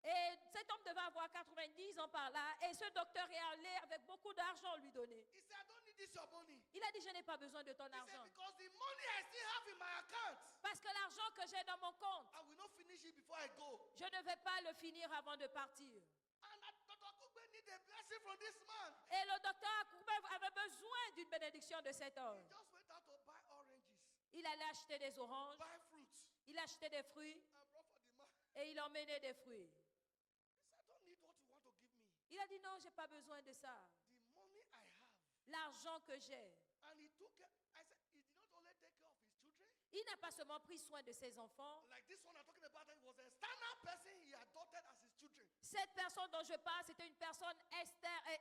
Et cet homme devait avoir 90 ans par là. Et ce docteur est allé avec beaucoup d'argent lui donner. He said, I don't need this your money. Il a dit, je n'ai pas besoin de ton He said, argent. because the money I still have in my account, Parce que l'argent que j'ai dans mon compte, I will not finish it before I go. je ne vais pas le finir avant de partir. And Dr. Kugbe need a blessing from this man. Et le docteur Akouba avait besoin d'une bénédiction de cet homme. He just went out to buy oranges, Il allait acheter des oranges, buy fruits, il achetait des fruits and brought for the man. et il emmenait des fruits. He said, I don't need what you want to give me. Il a dit non, je n'ai pas besoin de ça. The money I have. L'argent que j'ai. And he took care. I said, he did not only take care of his children. Il n'a pas seulement pris soin de ses enfants. Like this one I'm talking about, he was a standard person he adopted as his children. Cette personne dont je parle, c'était une personne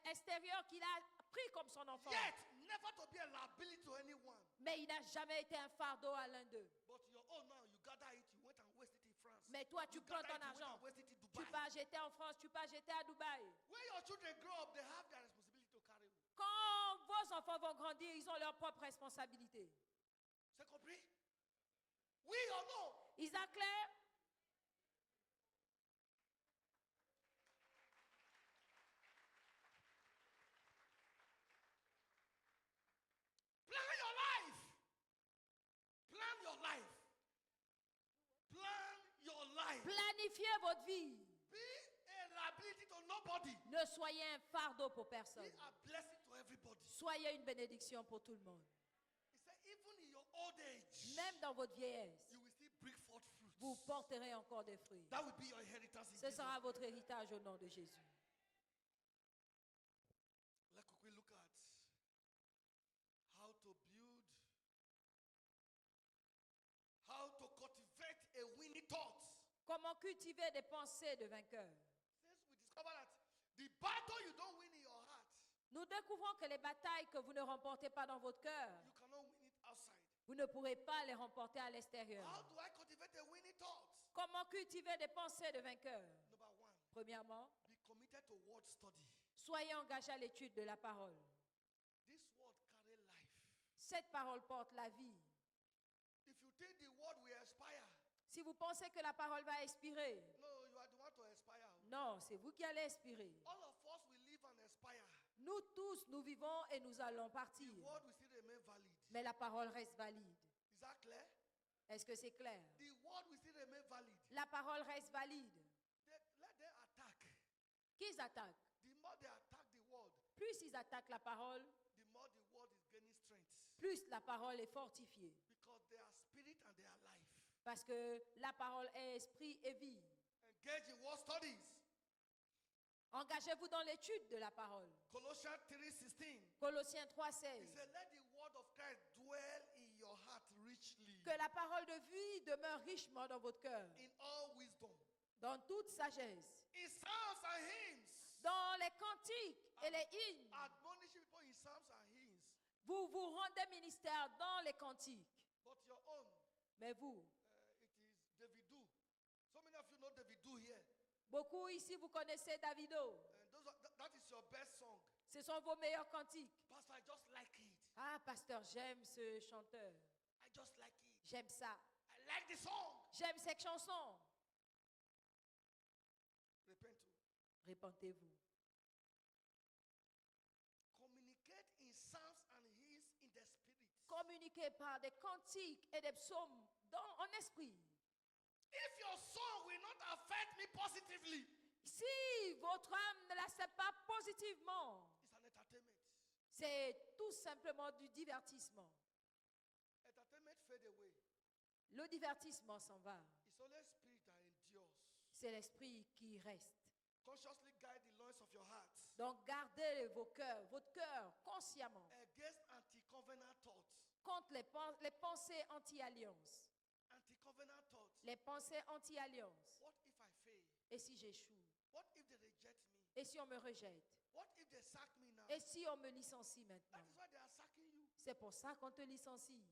extérieure qu'il a pris comme son enfant. Yet, never to be a liability to anyone. Mais il n'a jamais été un fardeau à l'un d'eux. But your own now, you gather it, you went and wasted it in France. Mais toi, tu You prends gather ton it, you went argent. and wasted it in Tu Dubai. pars jeter en France, tu pars jeter à Dubaï. When your children grow up, they have their responsibility to carry. Quand vos enfants vont grandir, ils ont leur propre responsabilité. C'est compris? Oui or non? Is that clear? Plan your life. Plan your life. Plan your life. Planifiez votre vie. Be a liability to nobody. Ne soyez un fardeau pour Be personne. a blessing to everybody. Soyez une bénédiction pour tout le monde. He said, even in your old age, Même dans votre vieillesse, you will still bring forth fruit. vous porterez encore des fruits. That will be your inheritance in Ce Jesus. sera votre héritage au nom de Jésus. Let's quickly look at how to build, how to cultivate a winning thought. Comment cultiver des pensées de vainqueur. Since we discover that the battle you don't win in your heart, Nous découvrons que les batailles que vous ne remportez pas dans votre cœur, you cannot win it outside. vous ne pourrez pas les remporter à l'extérieur. How do I cultivate a winning thought? Comment cultiver des pensées de vainqueur? Number one, Premièrement, be committed to word study. soyez engagés à l'étude de la parole. This word carry life. Cette parole porte la vie. If you think the word will expire, Si vous pensez que la parole va expirer, no, you are the one to expire. non, c'est vous qui allez expirer. All of us will live and expire. Nous tous, nous vivons et nous allons The partir. word will still remain valid. Mais la parole reste valide. Is that clear? Est-ce que c'est clair? The word will still remain valid. La parole reste valide. Let them attack. Qu'ils attaquent. The more they attack the word, Plus ils attaquent la parole, the more the word is gaining strength. plus la parole est fortifiée. Because they are spirit and they are life. Parce que la parole est esprit et vie. Engage in word studies. Engagez-vous dans l'étude de la parole. Colossians 3:16. Colossiens He 3,16. said, let the word of Christ dwell in your heart richly. richly. Que la parole de vie demeure richement dans votre cœur. In all wisdom. Dans toute sagesse. In psalms and hymns. Dans les cantiques et les hymnes. Admonishing people in psalms and hymns. Vous vous rendez ministère dans les cantiques. But your own. Mais vous. It is Davido. So many of you know Davido here. Beaucoup ici vous connaissez Davido. That is your best song. Ce sont vos meilleurs cantiques. Pastor, I just like it. Ah, pasteur, j'aime ce chanteur. I just like it. J'aime ça. I like the song. J'aime cette chanson. Repentez-vous. Répentez-vous. Communicate in psalms and hymns in the spirit. Communiquez par des cantiques et des psaumes en esprit. If your song will not affect me positively, si votre âme ne l'accepte pas positivement, it's an entertainment. C'est tout simplement du divertissement. Entertainment fade away. Le divertissement s'en va. It's only spirit that endures. C'est l'esprit qui reste. Consciously guide the loins of your heart. Donc gardez votre cœur consciemment. Against anti-covenant thoughts. Contre les pensées anti-alliance. Anti-covenant thoughts. Les pensées anti-alliance. What if I fail? Et si j'échoue? What if they reject me? Et si on me rejette? What if they sack me now? Et si on me licencie maintenant? That is why they are sacking you. C'est pour ça qu'on te licencie.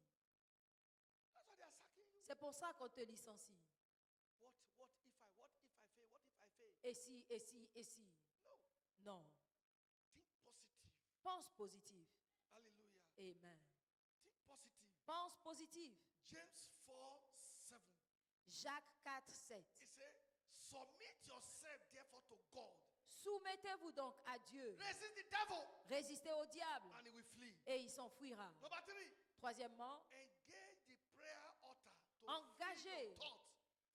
That's why they are sacking you. C'est pour ça qu'on te licencie. What if I fail? What if I fail? Et si? No. Non. Think positive. Pense positif. Hallelujah. Amen. Think positive. Pense positif. James 4:7. Jacques 4:7. It says, submit yourself therefore to God. Soumettez-vous donc à Dieu. Resist the devil. Résistez au diable. And he will flee. Et il s'enfuira. Number 3. Troisièmement, Engage the prayer altar to engagez free your thoughts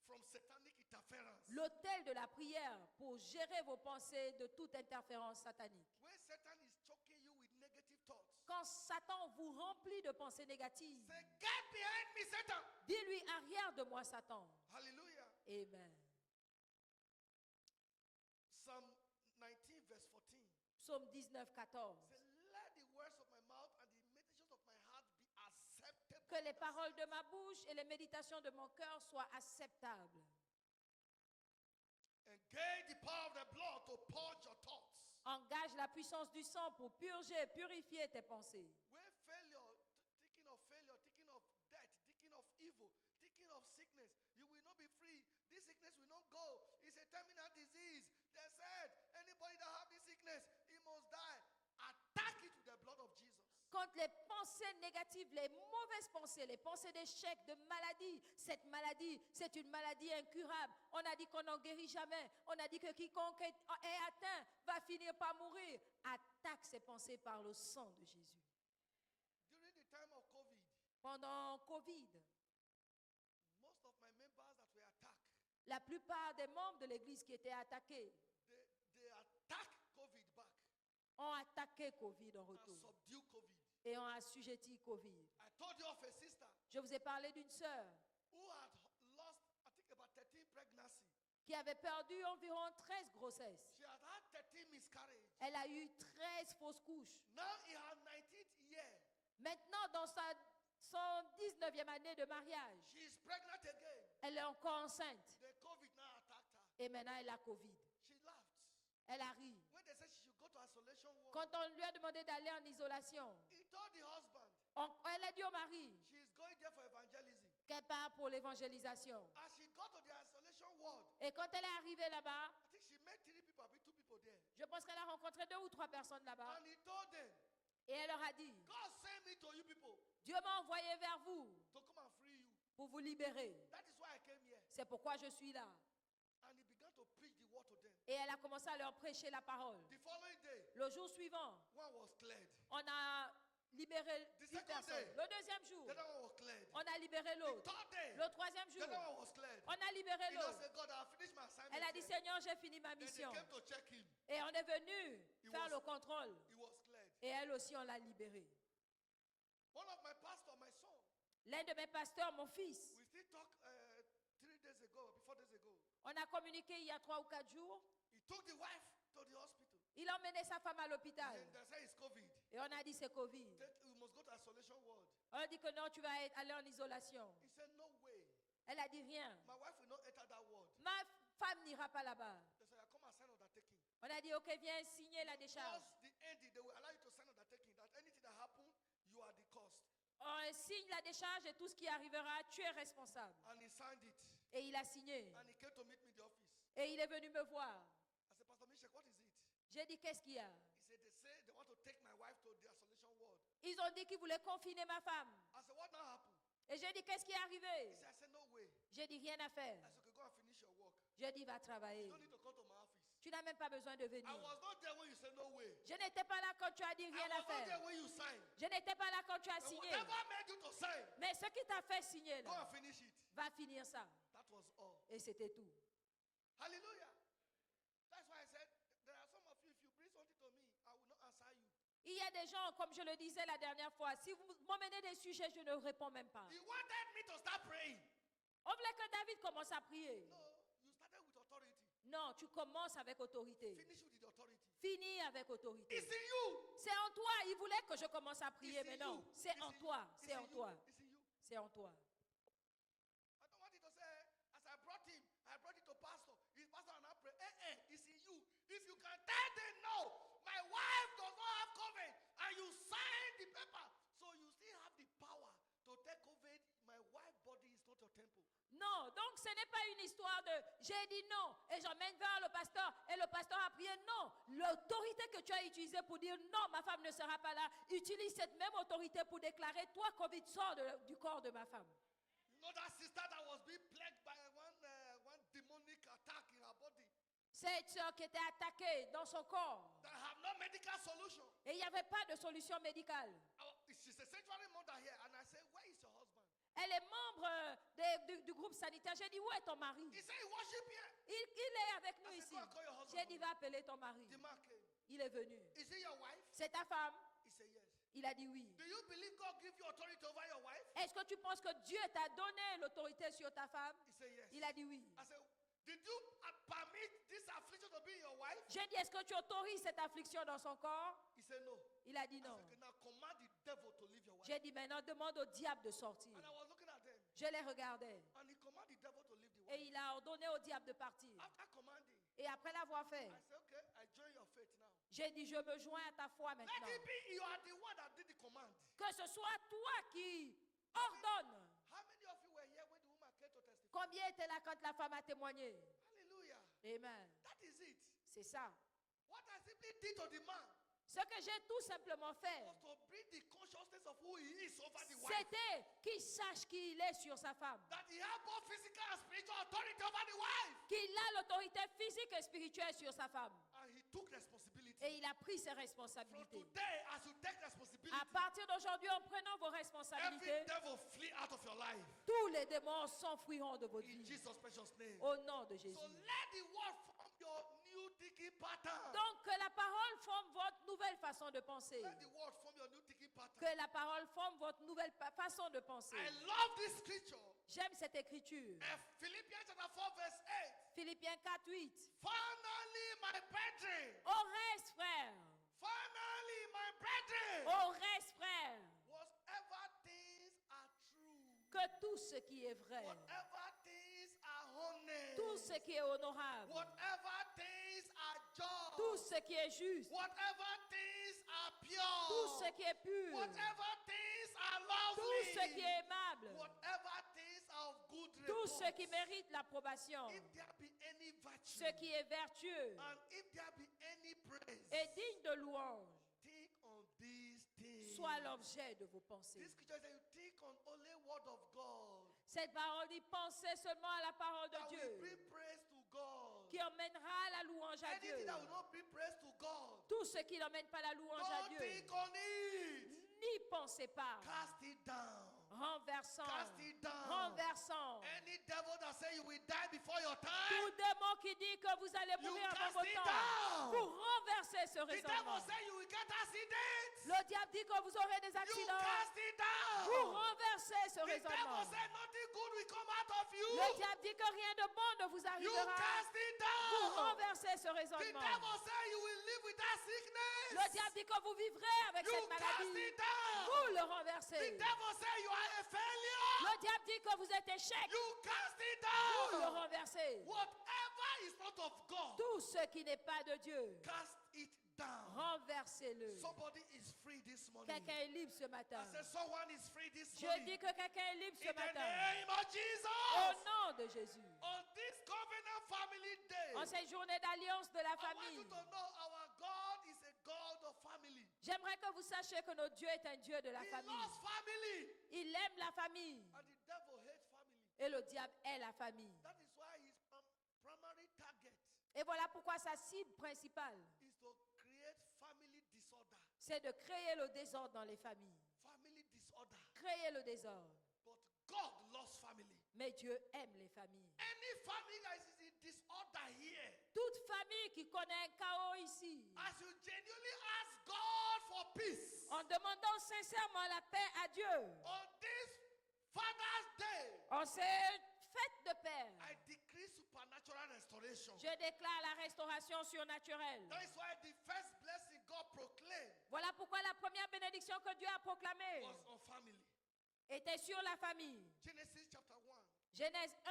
from satanic interference. l'autel de la prière pour gérer vos pensées de toute interférence satanique. When Satan is choking you with negative thoughts, Quand Satan vous remplit de pensées négatives, say, get behind me, Satan. dis-lui arrière de moi, Satan. Hallelujah. Amen. Psalm 19 verse 14. Psaume 19:14. Say, let the words of my mouth and the meditations of my heart be acceptable. Que les paroles de ma bouche et les méditations de mon cœur soient acceptables. Engage the power of the blood to purge your thoughts. Engage la puissance du sang pour purger, purifier tes pensées. When failure, thinking of death, thinking of evil, thinking of sickness, you will not be free. This sickness will not go. It's a terminal disease. They said, anybody that have this sickness, he must die. Attack it with the blood of Jesus. Quand les pensées négatives, les mauvaises pensées, les pensées d'échec, de maladie, cette maladie, c'est une maladie incurable. On a dit qu'on n'en guérit jamais. On a dit que quiconque est atteint va finir par mourir. Attaque ces pensées par le sang de Jésus. During the time of COVID, pendant Covid, most of my members that were attacked, la plupart des membres de l'église qui étaient attaqués, they attacked COVID back. Ont attaqué Covid en retour. And subdued COVID. Et ont assujetti Covid. I told you of a sister. Je vous ai parlé d'une sœur Who had lost, I think about 13 pregnancies. Qui avait perdu environ 13 grossesses. She had had 13 miscarriages. Elle a eu 13 fausses couches. Now in her 19th year. Maintenant, dans son 19e année de mariage, she is pregnant again. Elle est encore enceinte. The COVID now attacked her. Et maintenant, elle a Covid. She laughed. Elle a ri. When they said she should go to isolation ward, quand on lui a demandé d'aller en isolation, he told the husband, elle a dit au mari she is going there for evangelism. Qu'elle part pour l'évangélisation. As she got to the isolation ward, et quand elle est arrivée là-bas, I think she met 3 people, 2 people there. Je pense qu'elle a rencontré 2 ou 3 personnes là-bas. And he told them, et elle leur a dit, God sent me to you people. Dieu m'a envoyé vers vous to come and free you. Pour vous libérer. That is why I came here. C'est pourquoi je suis là. And he began to preach the word to them. Et elle a commencé à leur prêcher la parole. The following day, le jour suivant, one was cleared. On a libéré une personne. Le deuxième jour, on a libéré l'autre. Le troisième jour, on a libéré l'autre. Elle a dit, Seigneur, j'ai fini ma mission. Et on est venu faire le contrôle. Et elle aussi, on l'a libérée. L'un de mes pasteurs, mon fils, on a communiqué il y a 3 ou 4 jours. Il a emmené sa femme à l'hôpital. Et on a dit c'est Covid. You must go to isolation ward. On a dit que non, tu vas aller en isolation. He said, no way. Elle a dit rien. My wife will not enter that ward. Ma femme n'ira pas là-bas. They said, come and sign undertaking. On a dit, ok, viens signer la décharge. Because the end, they will allow you to sign undertaking that anything that happens, you are the cost. On signe la décharge et tout ce qui arrivera, tu es responsable. And he signed it. Et il a signé. And he came to meet me in the office. Et il est venu me voir. I said, Pastor Meshach, what is it? J'ai dit, qu'est-ce qu'il y a? He said, they want to take my wife to the isolation ward. Ils ont dit qu'ils voulaient confiner ma femme. I said, what now happened? Et j'ai dit, qu'est-ce qui est arrivé? He said, no way. J'ai dit, rien à faire. I said, okay, go and finish your work. J'ai dit, va You travailler. don't need to come to my office. Tu n'as même pas besoin de venir. I was not there when you said no way. Je n'étais pas là quand tu as dit rien I à was not there faire. when you signed. Je n'étais pas là quand tu as And signé. whatever made you to sign, Mais ce qui t'a fait signer, go là, and finish it. va finir ça. That was all. Et c'était tout. Hallelujah. That's why I said, there are some of you, if you bring something to me, I will not answer you. Il y a des gens, comme je le disais la dernière fois, si vous m'emmenez des sujets, je ne réponds même pas. He wanted me to start praying. On voulait que David commence à prier. No, you started with authority. Non, tu commences avec autorité. Finish with the authority. Finis avec autorité. It's in you. C'est en toi. Il voulait que je commence à prier, It's in mais non. you. C'est It's en in toi. you. C'est en It's in toi. you. It's in you. C'est en toi. I don't want you to say, as I brought it to pastor. His pastor and I pray. It's in you. If you can tell them no, my wife does not have COVID, and you sign the paper, so you still have the power to take COVID. My wife's body is not your temple. Non, donc ce n'est pas une histoire de j'ai dit non et j'emmène vers le pasteur et le pasteur a prié non. L'autorité que tu as utilisée pour dire non, ma femme ne sera pas là, utilise cette même autorité pour déclarer toi, Covid, sort du corps de ma femme. You know that sister that was being plagued by one demonic attack in her body. Cette soeur qui était attaquée dans son corps. That have no medical solution. Et il n'y avait pas de solution médicale. She's a sanctuary mother here, and I said, where is your husband? Elle est membre du groupe sanitaire. J'ai dit, où est ton mari? He said, he worship here. Il est avec nous I said, ici. go and call your husband. J'ai dit, va appeler ton mari. The man came. Il est venu. Is it your wife? C'est ta femme? He said, yes. Il a dit oui. Do you believe God give you authority over your wife? Est-ce que tu penses que Dieu t'a donné l'autorité sur ta femme? He said, yes. Il a dit oui. I said, did you permit this affliction to be in your wife? J'ai dit, est-ce que tu autorises cette affliction dans son corps? He said, no. Il a dit I non. said, okay, now command the devil to leave your wife. J'ai dit, maintenant demande au diable de sortir. And I was looking at them. Je les regardais. And he commanded the devil to leave the Et wife. il a ordonné au diable de partir. After commanding, Et après l'avoir fait, I said, okay, I join your faith now. j'ai dit, je me joins à ta foi Let maintenant. it be you are the one that did the command. Que ce soit toi qui ordonne. How many of you were here when the woman came to testify? Combien était là quand la femme a témoigné? Hallelujah. Amen. That is it. C'est ça. What I simply did to the man Ce que j'ai tout simplement fait, was to bring the consciousness of who he is over the wife. c'était qu'il sache qui il est sur sa femme. That he had both physical and spiritual authority over the wife. Qu'il a l'autorité physique et spirituelle sur sa femme. And he took responsibility. Et il a pris ses From responsabilités. today, as you take responsibility, À partir d'aujourd'hui, en prenant vos every responsabilités, devil flee out of your life. tous les démons s'enfuiront de votre In vie. Jesus' precious name. Au nom de Jésus. So let the word form your new thinking pattern. Donc, que la parole forme votre nouvelle façon de penser. Let the word form your new thinking pattern. Que la parole forme votre nouvelle façon de penser. I love this scripture. J'aime cette écriture. Philippians chapter 4 verse 8. Philippiens 4, 8. Finally, my brethren. Au reste, frère. Finally, my brethren. Au reste, frère. Whatever things are true. Que tout ce qui est vrai. Whatever things are honest. Tout ce qui est honorable. Whatever things are just. Tout ce qui est juste. Whatever things are pure. Tout ce qui est pur. Whatever things are Tout lovely. ce qui est aimable. Whatever things are of good Tout report. ce qui mérite l'approbation. If there be any virtue. Ce qui est vertueux. And if there be any praise. Et digne de louange. Think on these things. Soit l'objet de vos pensées. This scripture says you think on only word of God. Cette parole dit pensez seulement à la parole de That will Dieu. bring praise to God. Qui emmènera la louange à Dieu. Anything that will not bring praise to God. Tout ce qui n'emmène pas la louange à Don't Dieu. think on it. N'y pensez pas. Cast it down. Renversant. Cast it down. Renversant. Any devil that say you will die before your time. Tout démon qui dit que vous allez mourir avant cast votre it temps. down. Vous renversez ce The devil raisonnement. say you will get accidents. Le diable dit que vous aurez des You accidents. cast it down. Vous renversez ce The devil raisonnement. say nothing good will come out of you. Le diable dit que rien de bon ne vous You arrivera. cast it Vous down. renversez ce The raisonnement. devil say you will live without sickness. Le Le diable dit que vous vivrez avec You cette cast maladie. it down. Vous le The renversez. devil say you are a failure. Le diable dit que vous êtes échec. You cast it Vous le down. renversez. Whatever is not of God, Tout ce qui n'est pas de Dieu, cast it down. renversez-le. Somebody is free this morning. Quelqu'un est libre ce matin. I said someone is free this Je morning. dis que quelqu'un est libre ce In the matin. name of Au Jesus. nom de Jésus. On this covenant family day, En cette journée d'alliance de la I want you famille, to know our God is a God of family. j'aimerais que vous sachiez que notre Dieu est un Dieu de la He famille. loves family. Il aime la famille. And the devil hates family. Et le diable est la famille. That is why his primary target Et voilà pourquoi sa cible principale, is to create family disorder. c'est de créer le désordre dans les familles. Family disorder. Créer le désordre. But God loves family. Mais Dieu aime les familles. Any family that is in disorder here, Toute famille qui connaît un chaos ici, as you genuinely ask God for peace en demandant sincèrement la paix à Dieu, on this Father's Day, en cette fête de paix, I decree supernatural restoration. je déclare la restauration surnaturelle. That is why the first blessing God proclaimed Voilà pourquoi la première bénédiction que Dieu a proclamée was on family. était sur la famille. Genesis chapter 1, Genèse 1,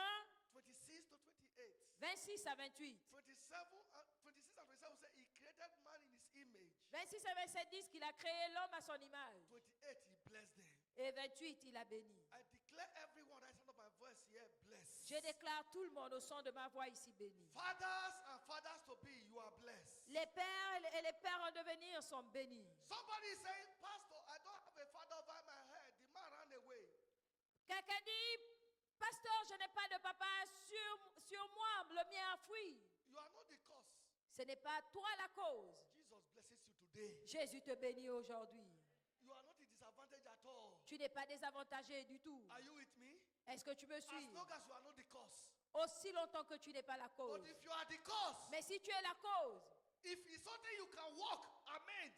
26 to 28. 26 à 28. 26 and 27 say he created man in his image. 26 et 27 disent qu'il a créé l'homme à son image. 28 he blessed them. Et 28, il a béni. I declare everyone that sound of my voice here blessed. Je déclare tout le monde au son de ma voix ici béni. Fathers and fathers to be, you are blessed. Les pères et les pères en devenir sont bénis. Somebody is saying, Pastor, I don't have a father over my head. The man ran away. Quelqu'un dit, pasteur, je n'ai pas de papa sur moi, le mien a fui. You are not the cause. Ce n'est pas toi la cause. Jesus blesses you today. Jésus te bénit aujourd'hui. You are not in disadvantage at all. Tu n'es pas désavantagé du tout. Are you with me? Est-ce que tu me As suis? long as you are not the cause. Aussi longtemps que tu n'es pas la cause. But if you are the cause, Mais si tu es la cause, if it's something you can walk, amend.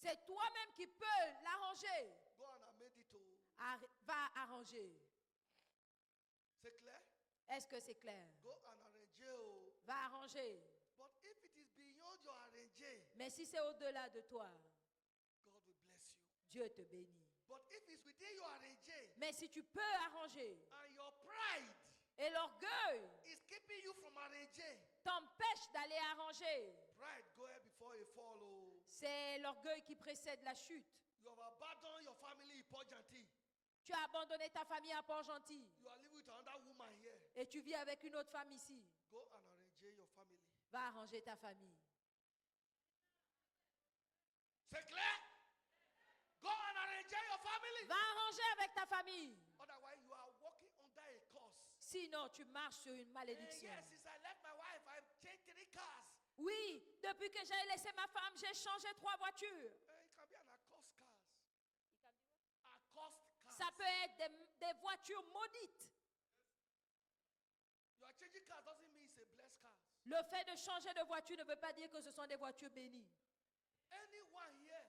c'est toi-même qui peux l'arranger. Go and amend it. Va arranger. C'est clair? Est-ce que c'est clair? Go and arrange. Va arranger. But if it is beyond your arrange, Mais si c'est au-delà de toi, God will bless you. Dieu te bénit. But if it's within your arrange, Mais si tu peux arranger and your pride et l'orgueil is keeping you from arranging, t'empêche d'aller arranger, pride go ahead before you follow. c'est l'orgueil qui précède la chute. You have abandoned your family in Port-Gentil. Tu as abandonné ta famille à Port-Gentil You are living with another woman here. et tu vis avec une autre femme ici. Go and arrange your family. Va arranger ta famille. C'est clair? Go and arrange your family. Va arranger avec ta famille. Otherwise, you are walking under a curse. Sinon, tu marches sur une And malédiction. yes, since I left my wife, I've changed 3 cars. Oui, depuis que j'ai laissé ma femme, j'ai changé 3 voitures. It can be an accursed cars. Accursed cars. Ça peut être des voitures maudites. You are changing cars doesn't mean it's a blessed car. Le fait de changer de voiture ne veut pas dire que ce sont des voitures bénies. Anyone here,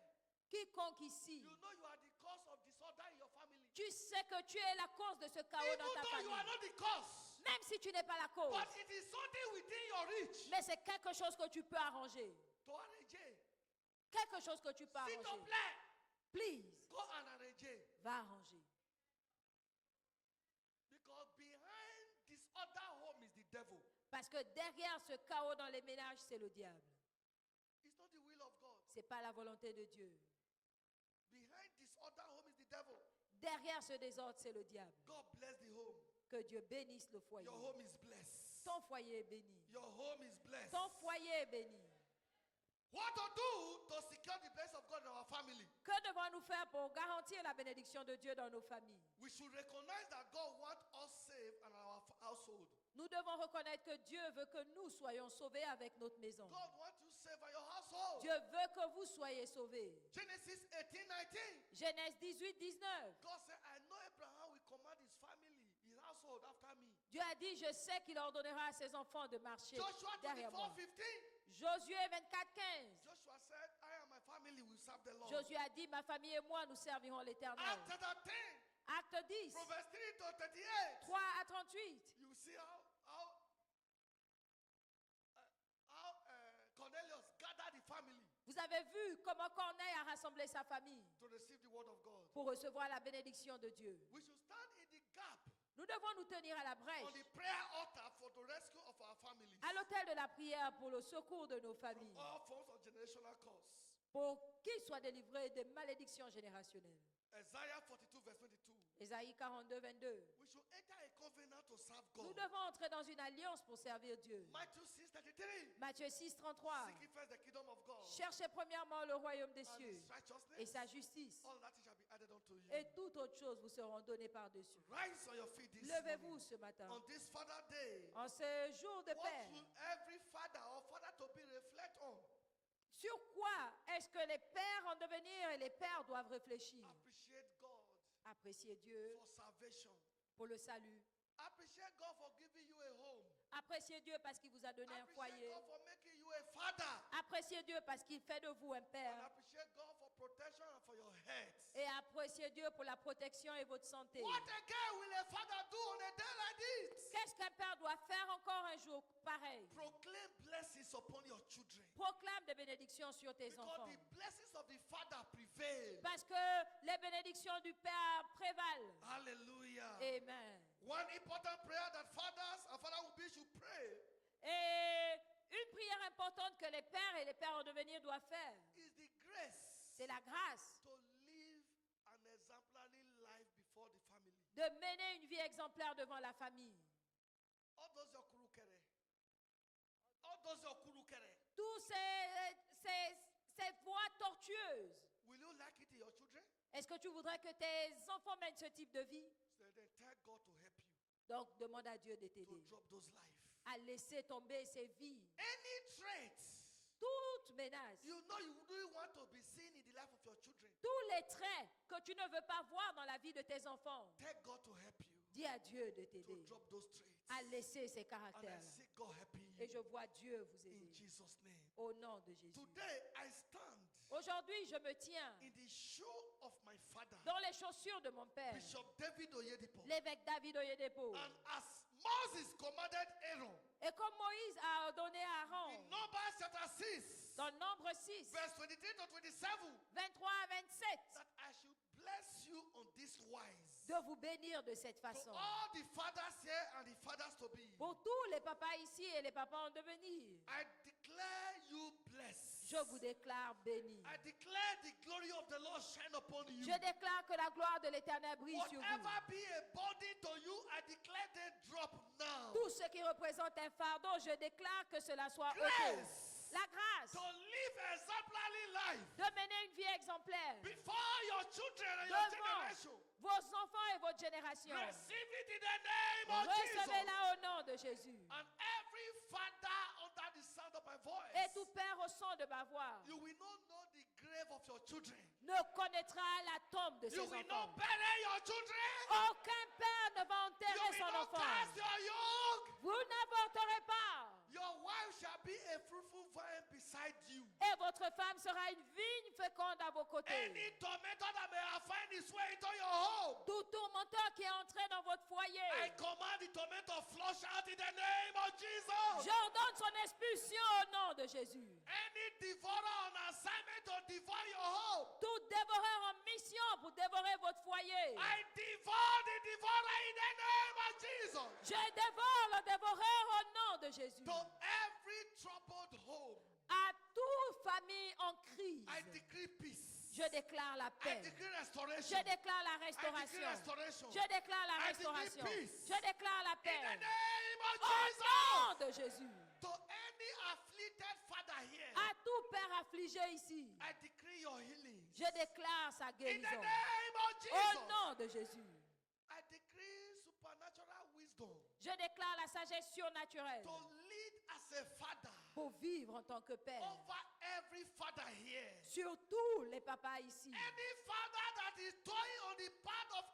Quiconque ici, you know you are the cause of disorder in your family. tu sais que tu es la cause de ce chaos Even dans ta though you are famille. not the cause, Même si tu n'es pas la cause. but it is something within your reach Mais c'est quelque chose que tu peux arranger. to arrange. Quelque chose que tu peux Sit to arranger. play. Please, Go and arrange. va arranger. Because behind disorder home is the devil. Parce que derrière ce chaos dans les ménages, c'est le diable. It's not the will of God. Ce n'est pas la volonté de Dieu. Behind disorder home is the devil. Derrière ce désordre, c'est le diable. God bless the home. Que Dieu bénisse le foyer. Your home is blessed. Ton foyer est béni. Your home is blessed. Ton foyer est béni. What to do to secure the blessing of God in our family? Que devons-nous faire pour garantir la bénédiction de Dieu dans nos familles? We should recognize that God wants us saved and our household. Nous devons reconnaître que Dieu veut que nous soyons sauvés avec notre maison. God wants you saved and your household. Dieu veut que vous soyez sauvés. Genesis 18:19. Genèse 18, 19. God said, I know Abraham will command his family, his household after me. Dieu a dit, je sais qu'il ordonnera à ses enfants de marcher Joshua derrière moi. 24:15. Josué 24, 15. Joshua said, I and my family will serve the Lord. Josué a dit, ma famille et moi, nous servirons l'Éternel. After that 10, Acte 10, Proverbs 3 to 38. 3 à 38. You see how Cornelius gathered the family. Vous avez vu comment Corneille a rassemblé sa famille to receive the word of God. pour recevoir la bénédiction de Dieu. We should stand in the gap Nous devons nous tenir à la on the brèche, prayer altar for the rescue of our families. à l'autel de la prière pour le secours de nos familles, All forms of generational curse. pour qu'ils soient délivrés des malédictions générationnelles. Isaiah 42 verse 22. Ésaïe 42, 22. We should enter a covenant to serve Nous God. devons entrer dans une alliance pour servir Dieu. Matthew 6:33. Matthieu 6, 33. Seek ye first the kingdom of God Cherchez premièrement le royaume des and cieux his righteousness. et sa justice, All that shall be added unto you. et toutes autres choses vous seront données par-dessus. Rise on your feet this Levez-vous morning. ce matin. On this Father Day, En ce jour de what Père, should every father or father to be reflect on? sur quoi est-ce que les pères en devenir et les pères doivent réfléchir? Appreciate God Apprécier Dieu for salvation. pour le salut. Appreciate God for giving you a home. Appréciez Dieu parce qu'il vous a donné un Appreciate foyer. God for making you a father. Appréciez Dieu parce qu'il fait de vous un And père. appreciate God for protection and for your health. Et appréciez Dieu pour la protection et votre santé. What again will a father do on a day like this? Qu'est-ce qu'un père doit faire encore un jour pareil? Proclaim blessings upon your children. Proclame des bénédictions sur tes Because enfants. the blessings of the father prevail. Parce que les bénédictions du Père prévalent. Hallelujah. Amen. One important prayer that fathers and father will be should pray Et une prière importante que les pères et les pères en devenir doivent faire, is the grace c'est la grâce to live an exemplary life before the family. de mener une vie exemplaire devant la famille. All those your kurukere. All those your kurukere. Tous ces voies tortueuses. Will you like it in your children? Est-ce que tu voudrais que tes enfants mènent ce type de vie? So then tell God to help you Donc demande à Dieu de to t'aider drop those lives. à laisser tomber ces vies. Any traits Toutes menaces, you know you really want to be seen in the life of your children, tous les traits que tu ne veux pas voir dans la vie de tes enfants, tell God to help you dis à Dieu de to t'aider drop those traits. à laisser ces And I caractères. see God helping Et you je vois Dieu vous in aider. Jesus' name. Au nom de Jésus. Today I stand Aujourd'hui, je me tiens in the shoe of my father, dans les chaussures de mon père, Bishop David Oyedepo. l'évêque David Oyedepo. And as Moses commanded Aaron Et comme Moïse a ordonné à Aaron, in Numbers chapter 6, dans Nombre 6, verse 23 to 27, 23 à 27, that I should bless you on this wise. de vous bénir de cette To façon. all the fathers here and the fathers to be, Pour tous les papas ici et les papas en devenir, I declare you blessed. je vous déclare bénis. I declare the glory of the Lord shine upon you. Je déclare que la gloire de l'Éternel brille sur Whatever vous. be a body to you, I declare they drop now. Tout ce qui représente un fardeau, je déclare que cela soit ôté. Grace La grâce to live exemplary life de mener une vie exemplaire before your children and your devant generation. vos enfants et votre génération. Receive it in the name of Jesus. Recevez-la au nom de Jésus. And every father under the sound of my voice, Et tout père au son de ma voix you will not know the grave of your children. ne connaîtra la tombe de ses You will enfants. not bury your children. Aucun père ne va You enterrer will son not enfant. cast your young. Vous n'avorterez pas. Your wife shall be a fruitful vine beside you. Et votre femme sera une vigne féconde à vos côtés. Any tormentor that may have found his way into your home, Tout tourmenteur qui est entré dans votre I foyer, command the tormentor flush out in the name of Jesus. j'ordonne son expulsion au nom de Jésus. Any devourer on assignment to devour your home, Tout dévoreur en mission pour dévorer votre foyer, I devour the devourer in the name of Jesus. je dévore le dévoreur au nom de Jésus. To every troubled home, À toute famille en crise, I decree peace. je déclare la I paix. decree restoration. Je déclare la I decree restauration. restoration. Je déclare la I decree restauration. peace. Je déclare la In the paix. name of Au Jesus. nom de Jésus. To any afflicted father here, À tout père affligé ici, I decree your healing. je déclare sa In the guérison. name of Au Jesus. nom de Jésus. I decree supernatural wisdom Je déclare la sagesse surnaturelle to lead as a father pour vivre en tant que père. over every father here. Sur tous les papas ici. Any father that is toying on the path of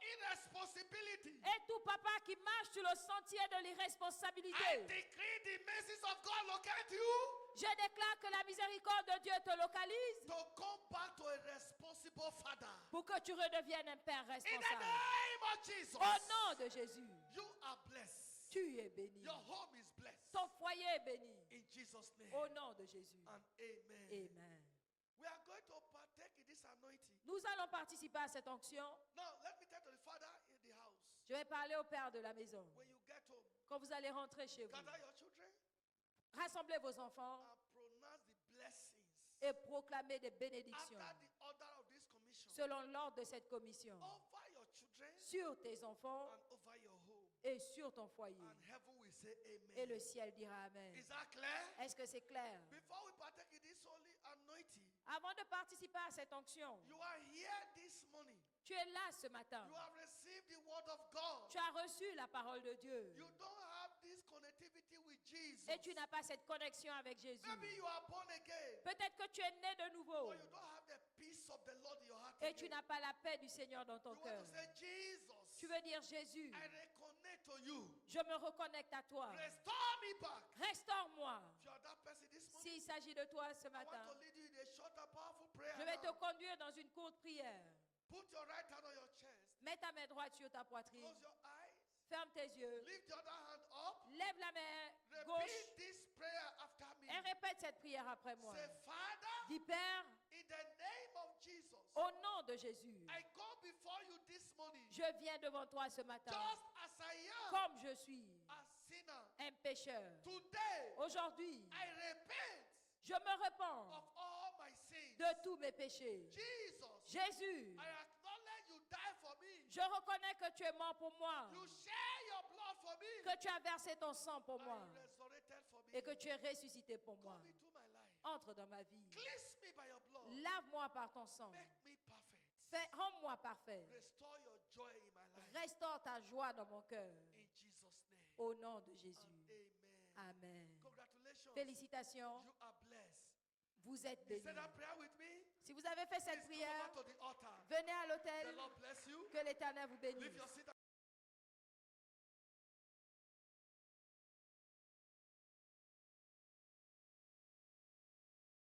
irresponsibility, Et tout papa qui marche sur le sentier de I l'irresponsabilité. decree the mercies of God locate you Je déclare que la miséricorde de Dieu te localise to come back to a responsible father. pour que tu redeviennes un père In the responsable. name of Jesus, Au nom de Jésus, you are blessed. tu es béni. Your home is blessed. Ton foyer est béni. In Jesus' name. Au nom de Jésus. And amen. Amen. Nous allons participer à cette onction. Now, let me tell to the father in the house. Je vais parler au père de la maison. When you get home, quand vous allez rentrer chez vous, gather your children, rassemblez vos enfants and pronounce the blessings et proclamez des bénédictions after the order of this commission selon l'ordre de cette commission over your children sur tes enfants and over your home. et sur ton foyer. And heaven will say amen. Et le ciel dira Amen. Is that clear? Est-ce que c'est clair? Before we partake in this holy anointing, Avant de participer à cette onction, you are here this morning. tu es là ce matin. You have received the word of God. Tu as reçu la parole de Dieu. You don't have this connectivity with Jesus. Et tu n'as pas cette connexion avec Jésus. Maybe you are born again, Peut-être que tu es né de nouveau. but you don't have the peace of the Lord in your heart. Et tu again. n'as pas la paix du Seigneur dans ton You cœur. want to say, Jesus, Tu veux dire Jésus, I reconnect to you. je me reconnecte à toi. Restore me back. Restaure-moi. If you are that person this morning, S'il s'agit de toi ce I want matin, to lead you in a short and powerful prayer. je vais te now. conduire dans une courte prière. Put your right hand on your chest. Mets ta main droite sur ta poitrine. Close your eyes. Ferme tes yeux. Lift the other hand up. Lève la main gauche Repeat this prayer after me. et répète cette prière après moi. Say, Father, Dis Père, in the name of Jesus, au nom de Jésus, I go before you this morning, je viens devant toi ce matin, just as I am, comme je suis, a sinner. un pécheur. Today, Aujourd'hui, I repent je me répands of all my sins. de tous mes péchés. Jesus, Jésus, I acknowledge you died for me. je reconnais que tu es mort pour moi, You shed your blood for me. que tu as versé ton sang pour moi And you resurrected for me. et que tu es ressuscité pour moi. Come into my life. Entre dans ma vie. Cleanse me by your blood. Lave-moi par ton sang. Make me perfect. Rends-moi parfait. Restore your joy in my life. Restaure ta joie dans mon cœur. In Jesus' name. Au nom de And Jésus. amen. Amen. Congratulations. Félicitations. You are blessed. Vous êtes You bénis. said that prayer with me? Si vous avez fait cette Please come prière, over to the altar. venez à The l'autel. Lord bless you. Que l'Éternel vous bénisse. Leave your seat.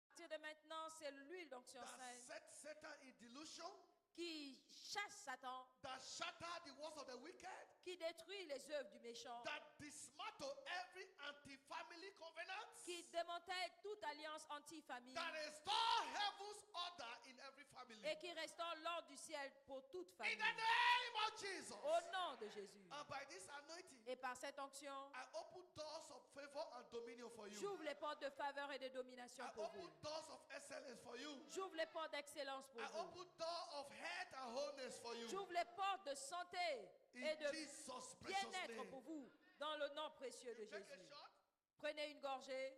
À partir de maintenant, c'est l'huile d'onction That sainte set Satan in delusion. qui chasse Satan, That shatter the works of the wicked. qui détruit les œuvres du méchant, That dismantle every anti-family covenant. qui démantèle toute alliance anti-famille That restore heaven's order in every family. et qui restaure l'ordre du ciel pour toute In famille. the name of Jesus. Au nom de Jésus. And by this anointing, Et par cette onction, I open doors of favor and dominion for you. j'ouvre les portes de faveur et de domination I pour open vous. doors of excellence for you. J'ouvre les portes d'excellence pour I vous. open doors of health and wholeness for you. J'ouvre les portes de santé In et de Jesus' precious bien-être name. pour vous dans le nom précieux de You take a Jésus. shot, Prenez une gorgée,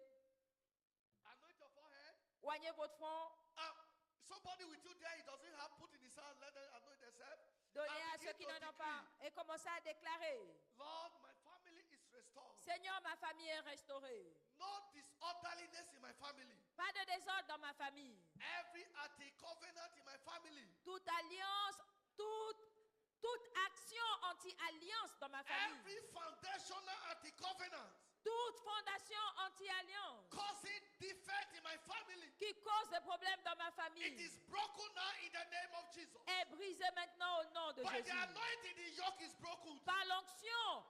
anoint your forehead. oignez votre front, Somebody with you there, he doesn't have put in his hand, let them anoint themselves. donnez And à ceux begin qui to n'en ont decree, pas et commencez à déclarer: Lord, my family is restored. Seigneur, ma famille est restaurée. No disorderliness in my family. Pas de désordre dans ma famille. Every anti-covenant in my family. Toute alliance, toute action anti-alliance dans ma famille. Every foundational anti-covenant Toute fondation anti-alliance causing defect in my family. qui cause des problèmes dans ma It famille is broken now in the name of Jesus. est brisée maintenant au nom de By Jésus. the anointing, the yoke is broken. Par l'onction,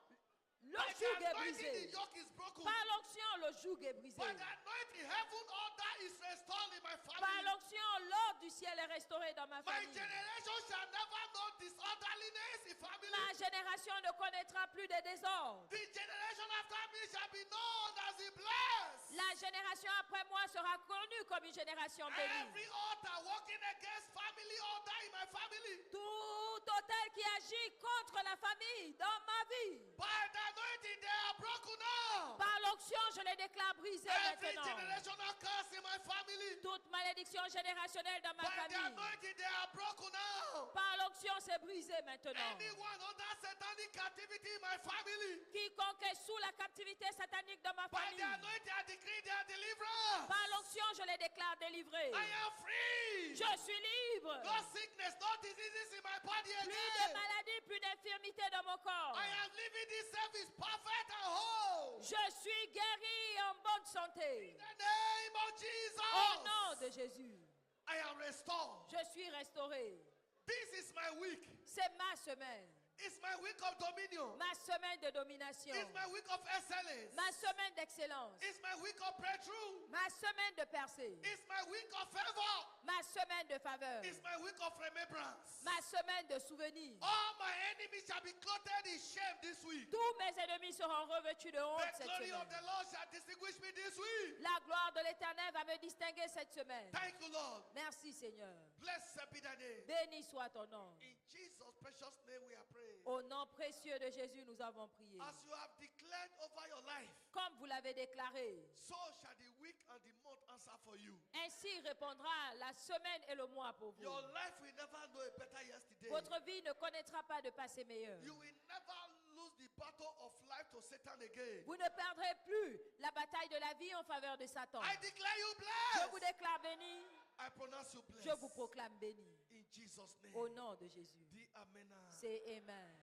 le By the joug est anointing, the brisé. yoke is broken. Par l'onction, le joug est brisé. By the anointing, heaven order is restored in my Par family. l'onction, l'ordre du ciel est restauré dans ma My famille. generation shall never know disorderliness in family. Ma génération ne connaîtra plus de désordre. The generation after me shall be known as the blessed. La génération après moi sera connue comme une génération bénie. Every altar working against family order in my family. Tout hôtel qui agit contre la famille dans ma vie, By the anointing, they are broken now. par l'onction, je les déclare brisés Every maintenant. generational curse in my family. Toute malédiction générationnelle dans ma By the famille, anointing, they are broken now. par l'onction, c'est brisé maintenant. Anyone under satanic captivity in my family. Quiconque est sous la captivité satanique dans ma By the famille, anointing, I decree they are delivered. par l'onction, je les déclare délivrés. I am free. Je suis libre. No sickness, no diseases in my body Plus de again. maladies, plus d'infirmités dans mon corps. I am living this service perfect and whole. Je suis guéri et en bonne santé. In the name of Au Jesus. nom de Jésus, I am restored. je suis restauré. This is my week. C'est ma semaine. It's my week of dominion. Ma semaine de domination. It's my week of excellence. Ma semaine d'excellence. It's my week of breakthrough. Ma semaine de percée. It's my week of favor. Ma semaine de faveur. It's my week of remembrance. Ma semaine de souvenirs. All my enemies shall be clothed in shame this week. Tous mes ennemis seront revêtus de honte The cette glory semaine. of the Lord shall distinguish me this week. La gloire de l'Éternel va me distinguer cette semaine. Thank you, Lord. Merci, Seigneur. Blessed be thy name. Béni soit ton nom. In Jesus' precious name we are praying. Au nom précieux de Jésus, nous avons prié. As you have declared over your life, Comme vous l'avez déclaré, so shall the week and the month answer for you. ainsi répondra la semaine et le mois pour vous. Your life will never know a better yesterday. Votre vie ne connaîtra pas de passé meilleur. You will never lose the battle of life to Satan again. Vous ne perdrez plus la bataille de la vie en faveur de Satan. I declare you Je vous blessed. déclare béni. I pronounce you Je vous blessed. proclame béni. In Jesus' name. Au nom de Jésus. Dis Amen. C'est Amen.